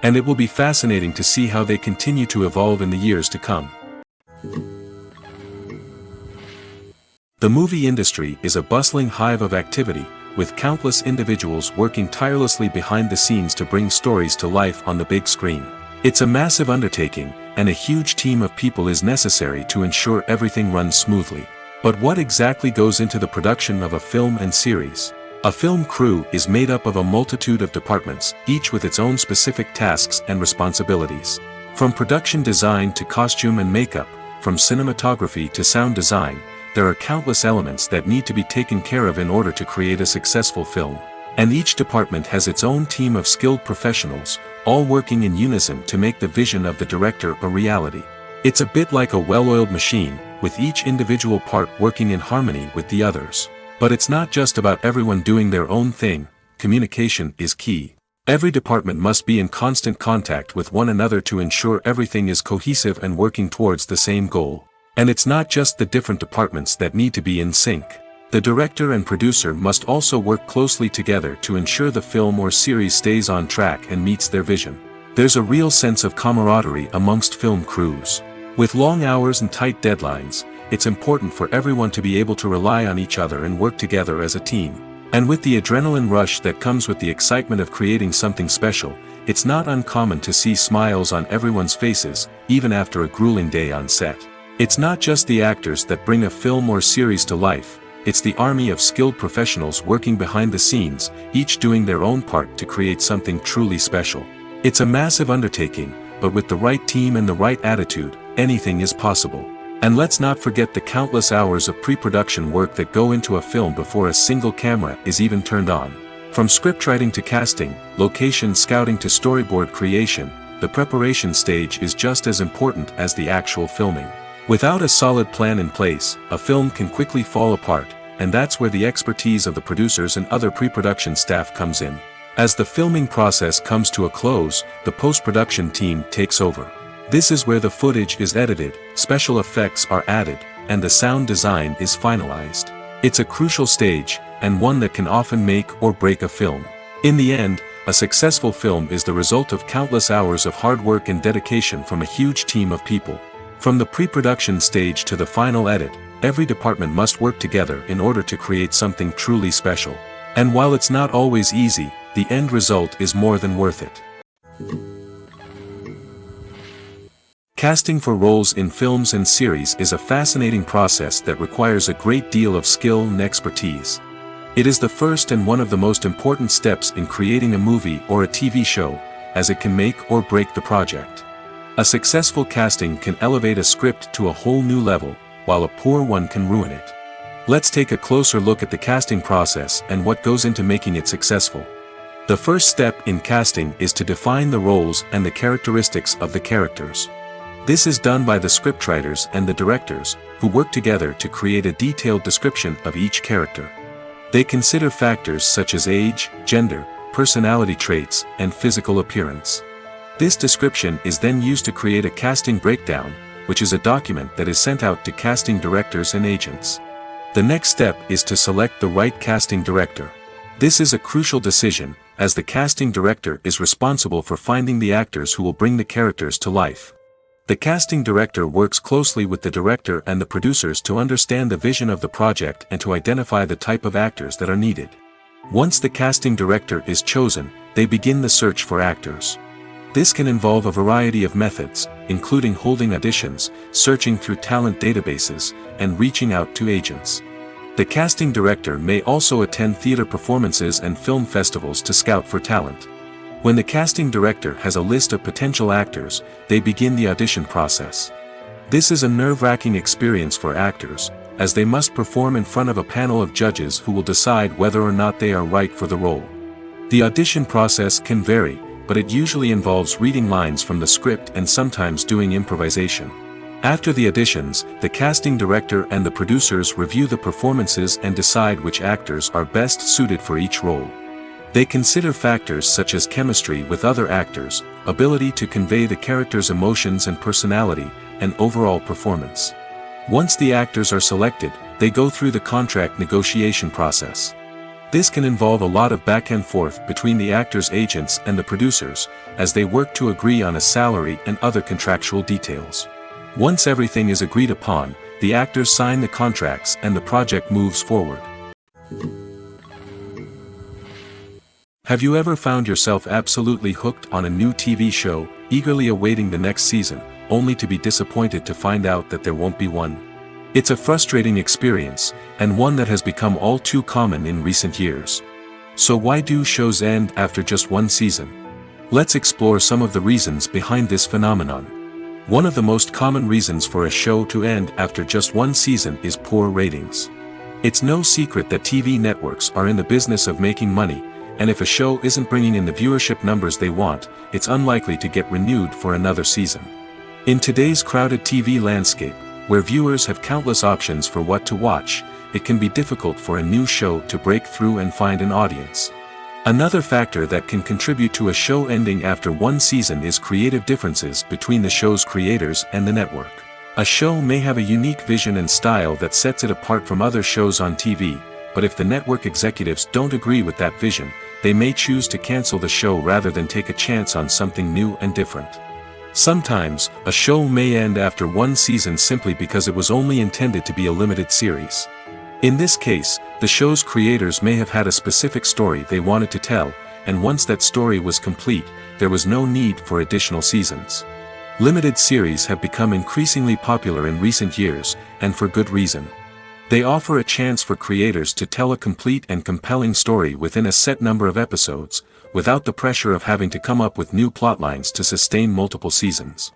And it will be fascinating to see how they continue to evolve in the years to come. The movie industry is a bustling hive of activity, with countless individuals working tirelessly behind the scenes to bring stories to life on the big screen. It's a massive undertaking, and a huge team of people is necessary to ensure everything runs smoothly. But what exactly goes into the production of a film and series? A film crew is made up of a multitude of departments, each with its own specific tasks and responsibilities. From production design to costume and makeup, from cinematography to sound design, there are countless elements that need to be taken care of in order to create a successful film. And each department has its own team of skilled professionals, all working in unison to make the vision of the director a reality. It's a bit like a well-oiled machine, with each individual part working in harmony with the others. But it's not just about everyone doing their own thing. Communication is key. Every department must be in constant contact with one another to ensure everything is cohesive and working towards the same goal. And it's not just the different departments that need to be in sync. The director and producer must also work closely together to ensure the film or series stays on track and meets their vision. There's a real sense of camaraderie amongst film crews. With long hours and tight deadlines, it's important for everyone to be able to rely on each other and work together as a team. And with the adrenaline rush that comes with the excitement of creating something special, it's not uncommon to see smiles on everyone's faces, even after a grueling day on set. It's not just the actors that bring a film or series to life, it's the army of skilled professionals working behind the scenes, each doing their own part to create something truly special. It's a massive undertaking, but with the right team and the right attitude, anything is possible. And let's not forget the countless hours of pre-production work that go into a film before a single camera is even turned on. From scriptwriting to casting, location scouting to storyboard creation, the preparation stage is just as important as the actual filming. Without a solid plan in place, a film can quickly fall apart, and that's where the expertise of the producers and other pre-production staff comes in. As the filming process comes to a close, the post-production team takes over. This is where the footage is edited, special effects are added, and the sound design is finalized. It's a crucial stage, and one that can often make or break a film. In the end, a successful film is the result of countless hours of hard work and dedication from a huge team of people. From the pre-production stage to the final edit, every department must work together in order to create something truly special. And while it's not always easy, the end result is more than worth it. Casting for roles in films and series is a fascinating process that requires a great deal of skill and expertise. It is the first and one of the most important steps in creating a movie or a TV show, as it can make or break the project. A successful casting can elevate a script to a whole new level, while a poor one can ruin it. Let's take a closer look at the casting process and what goes into making it successful. The first step in casting is to define the roles and the characteristics of the characters. This is done by the scriptwriters and the directors, who work together to create a detailed description of each character. They consider factors such as age, gender, personality traits, and physical appearance. This description is then used to create a casting breakdown, which is a document that is sent out to casting directors and agents. The next step is to select the right casting director. This is a crucial decision, as the casting director is responsible for finding the actors who will bring the characters to life. The casting director works closely with the director and the producers to understand the vision of the project and to identify the type of actors that are needed. Once the casting director is chosen, they begin the search for actors. This can involve a variety of methods, including holding auditions, searching through talent databases, and reaching out to agents. The casting director may also attend theater performances and film festivals to scout for talent. When the casting director has a list of potential actors, they begin the audition process. This is a nerve-wracking experience for actors, as they must perform in front of a panel of judges who will decide whether or not they are right for the role. The audition process can vary, but it usually involves reading lines from the script and sometimes doing improvisation. After the auditions, the casting director and the producers review the performances and decide which actors are best suited for each role. They consider factors such as chemistry with other actors, ability to convey the character's emotions and personality, and overall performance. Once the actors are selected, they go through the contract negotiation process. This can involve a lot of back and forth between the actors' agents and the producers, as they work to agree on a salary and other contractual details. Once everything is agreed upon, the actors sign the contracts and the project moves forward. Have you ever found yourself absolutely hooked on a new TV show, eagerly awaiting the next season, only to be disappointed to find out that there won't be one? It's a frustrating experience, and one that has become all too common in recent years. So why do shows end after just one season? Let's explore some of the reasons behind this phenomenon. One of the most common reasons for a show to end after just one season is poor ratings. It's no secret that TV networks are in the business of making money, and if a show isn't bringing in the viewership numbers they want, it's unlikely to get renewed for another season. In today's crowded TV landscape, where viewers have countless options for what to watch, it can be difficult for a new show to break through and find an audience. Another factor that can contribute to a show ending after one season is creative differences between the show's creators and the network. A show may have a unique vision and style that sets it apart from other shows on TV, but if the network executives don't agree with that vision, they may choose to cancel the show rather than take a chance on something new and different. Sometimes, a show may end after one season simply because it was only intended to be a limited series. In this case, the show's creators may have had a specific story they wanted to tell, and once that story was complete, there was no need for additional seasons. Limited series have become increasingly popular in recent years, and for good reason. They offer a chance for creators to tell a complete and compelling story within a set number of episodes, without the pressure of having to come up with new plotlines to sustain multiple seasons.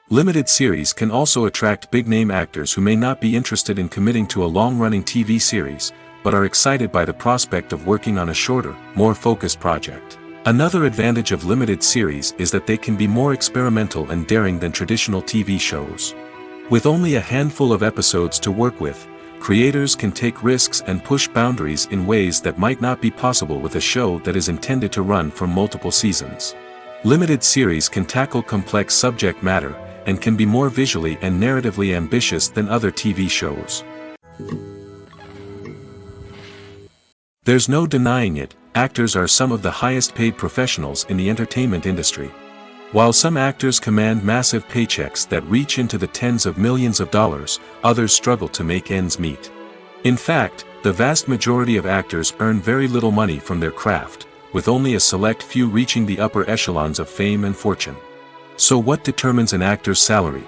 Limited series can also attract big-name actors who may not be interested in committing to a long-running TV series, but are excited by the prospect of working on a shorter, more focused project. Another advantage of limited series is that they can be more experimental and daring than traditional TV shows. With only a handful of episodes to work with, creators can take risks and push boundaries in ways that might not be possible with a show that is intended to run for multiple seasons. Limited series can tackle complex subject matter, and can be more visually and narratively ambitious than other TV shows. There's no denying it, actors are some of the highest paid professionals in the entertainment industry. While some actors command massive paychecks that reach into the tens of millions of dollars, others struggle to make ends meet. In fact, the vast majority of actors earn very little money from their craft, with only a select few reaching the upper echelons of fame and fortune. So what determines an actor's salary?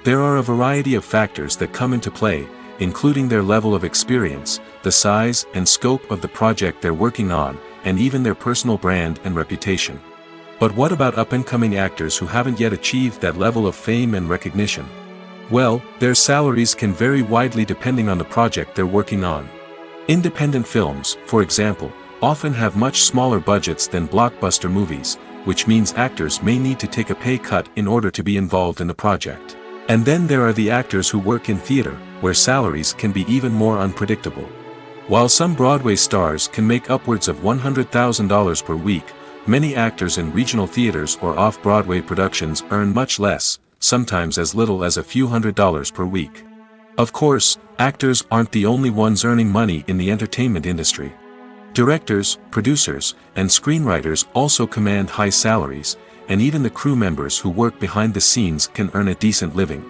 There are a variety of factors that come into play, including their level of experience, the size and scope of the project they're working on, and even their personal brand and reputation. But what about up-and-coming actors who haven't yet achieved that level of fame and recognition? Well, their salaries can vary widely depending on the project they're working on. Independent films, for example, often have much smaller budgets than blockbuster movies, which means actors may need to take a pay cut in order to be involved in the project. And then there are the actors who work in theater, where salaries can be even more unpredictable. While some Broadway stars can make upwards of $100,000 per week, many actors in regional theaters or off-Broadway productions earn much less, sometimes as little as a few $100s per week. Of course, actors aren't the only ones earning money in the entertainment industry. Directors, producers, and screenwriters also command high salaries, and even the crew members who work behind the scenes can earn a decent living.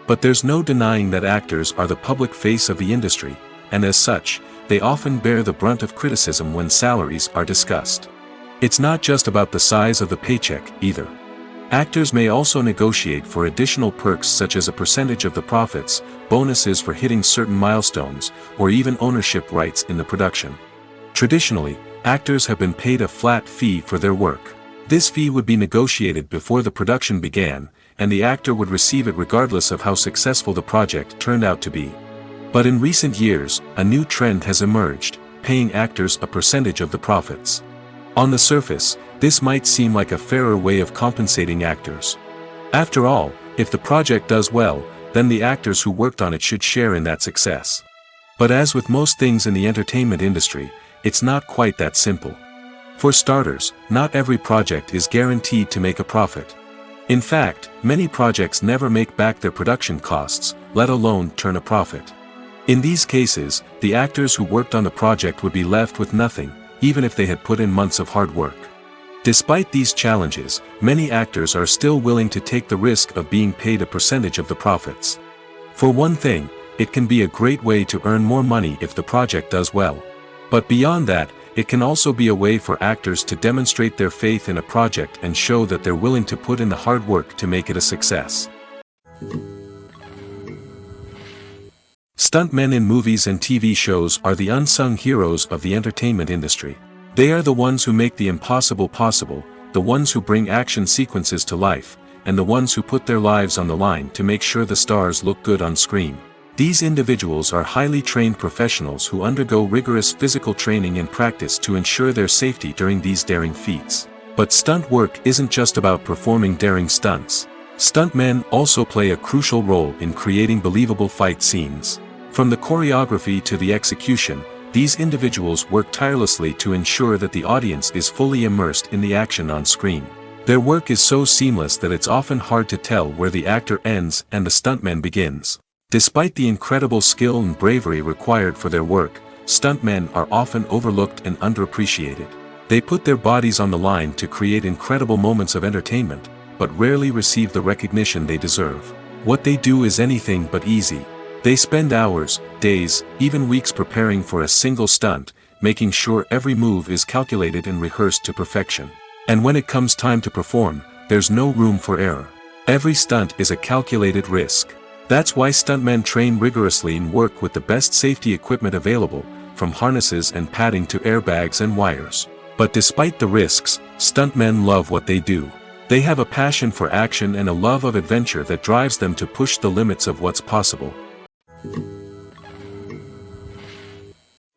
But there's no denying that actors are the public face of the industry, and as such, they often bear the brunt of criticism when salaries are discussed. It's not just about the size of the paycheck, either. Actors may also negotiate for additional perks such as a percentage of the profits, bonuses for hitting certain milestones, or even ownership rights in the production. Traditionally, actors have been paid a flat fee for their work. This fee would be negotiated before the production began, and the actor would receive it regardless of how successful the project turned out to be. But in recent years, a new trend has emerged, paying actors a percentage of the profits. On the surface, this might seem like a fairer way of compensating actors. After all, if the project does well, then the actors who worked on it should share in that success. But as with most things in the entertainment industry, it's not quite that simple. For starters, not every project is guaranteed to make a profit. In fact, many projects never make back their production costs, let alone turn a profit. In these cases, the actors who worked on the project would be left with nothing, even if they had put in months of hard work. Despite these challenges, many actors are still willing to take the risk of being paid a percentage of the profits. For one thing, it can be a great way to earn more money if the project does well. But beyond that, it can also be a way for actors to demonstrate their faith in a project and show that they're willing to put in the hard work to make it a success. Stuntmen in movies and TV shows are the unsung heroes of the entertainment industry. They are the ones who make the impossible possible, the ones who bring action sequences to life, and the ones who put their lives on the line to make sure the stars look good on screen. These individuals are highly trained professionals who undergo rigorous physical training and practice to ensure their safety during these daring feats. But stunt work isn't just about performing daring stunts. Stuntmen also play a crucial role in creating believable fight scenes. From the choreography to the execution, these individuals work tirelessly to ensure that the audience is fully immersed in the action on screen. Their work is so seamless that it's often hard to tell where the actor ends and the stuntman begins. Despite the incredible skill and bravery required for their work, stuntmen are often overlooked and underappreciated. They put their bodies on the line to create incredible moments of entertainment, but rarely receive the recognition they deserve. What they do is anything but easy. They spend hours, days, even weeks preparing for a single stunt, making sure every move is calculated and rehearsed to perfection. And when it comes time to perform, there's no room for error. Every stunt is a calculated risk. That's why stuntmen train rigorously and work with the best safety equipment available, from harnesses and padding to airbags and wires. But despite the risks, stuntmen love what they do. They have a passion for action and a love of adventure that drives them to push the limits of what's possible.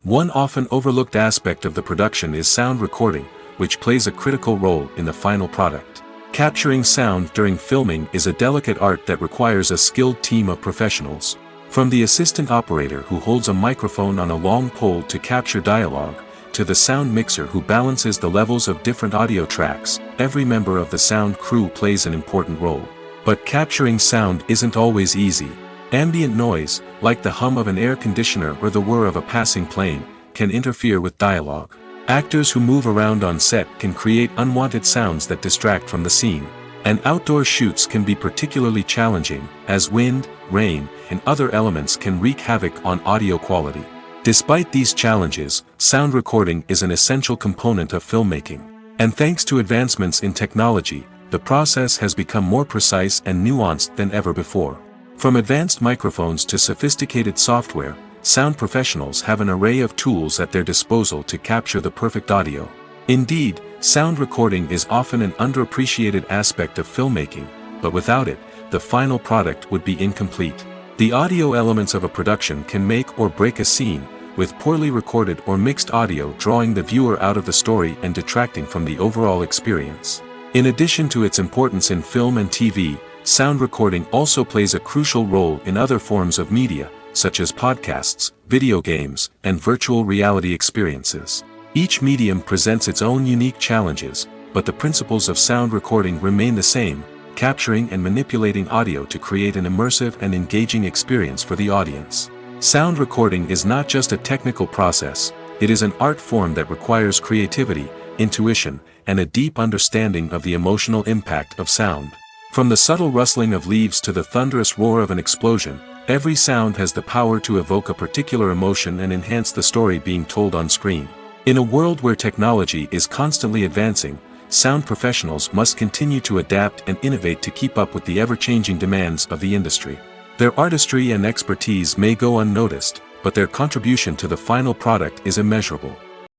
One often overlooked aspect of the production is sound recording, which plays a critical role in the final product. Capturing sound during filming is a delicate art that requires a skilled team of professionals. From the assistant operator who holds a microphone on a long pole to capture dialogue, to the sound mixer who balances the levels of different audio tracks, every member of the sound crew plays an important role. But capturing sound isn't always easy. Ambient noise, like the hum of an air conditioner or the whir of a passing plane, can interfere with dialogue. Actors who move around on set can create unwanted sounds that distract from the scene. And outdoor shoots can be particularly challenging, as wind, rain, and other elements can wreak havoc on audio quality. Despite these challenges, sound recording is an essential component of filmmaking. And thanks to advancements in technology, the process has become more precise and nuanced than ever before. From advanced microphones to sophisticated software, sound professionals have an array of tools at their disposal to capture the perfect audio. Indeed, sound recording is often an underappreciated aspect of filmmaking, but without it, the final product would be incomplete. The audio elements of a production can make or break a scene, with poorly recorded or mixed audio drawing the viewer out of the story and detracting from the overall experience. In addition to its importance in film and TV, sound recording also plays a crucial role in other forms of media, such as podcasts, video games, and virtual reality experiences. Each medium presents its own unique challenges, but the principles of sound recording remain the same, capturing and manipulating audio to create an immersive and engaging experience for the audience. Sound recording is not just a technical process, it is an art form that requires creativity, intuition, and a deep understanding of the emotional impact of sound. From the subtle rustling of leaves to the thunderous roar of an explosion, every sound has the power to evoke a particular emotion and enhance the story being told on screen. In a world where technology is constantly advancing, sound professionals must continue to adapt and innovate to keep up with the ever-changing demands of the industry. Their artistry and expertise may go unnoticed, but their contribution to the final product is immeasurable.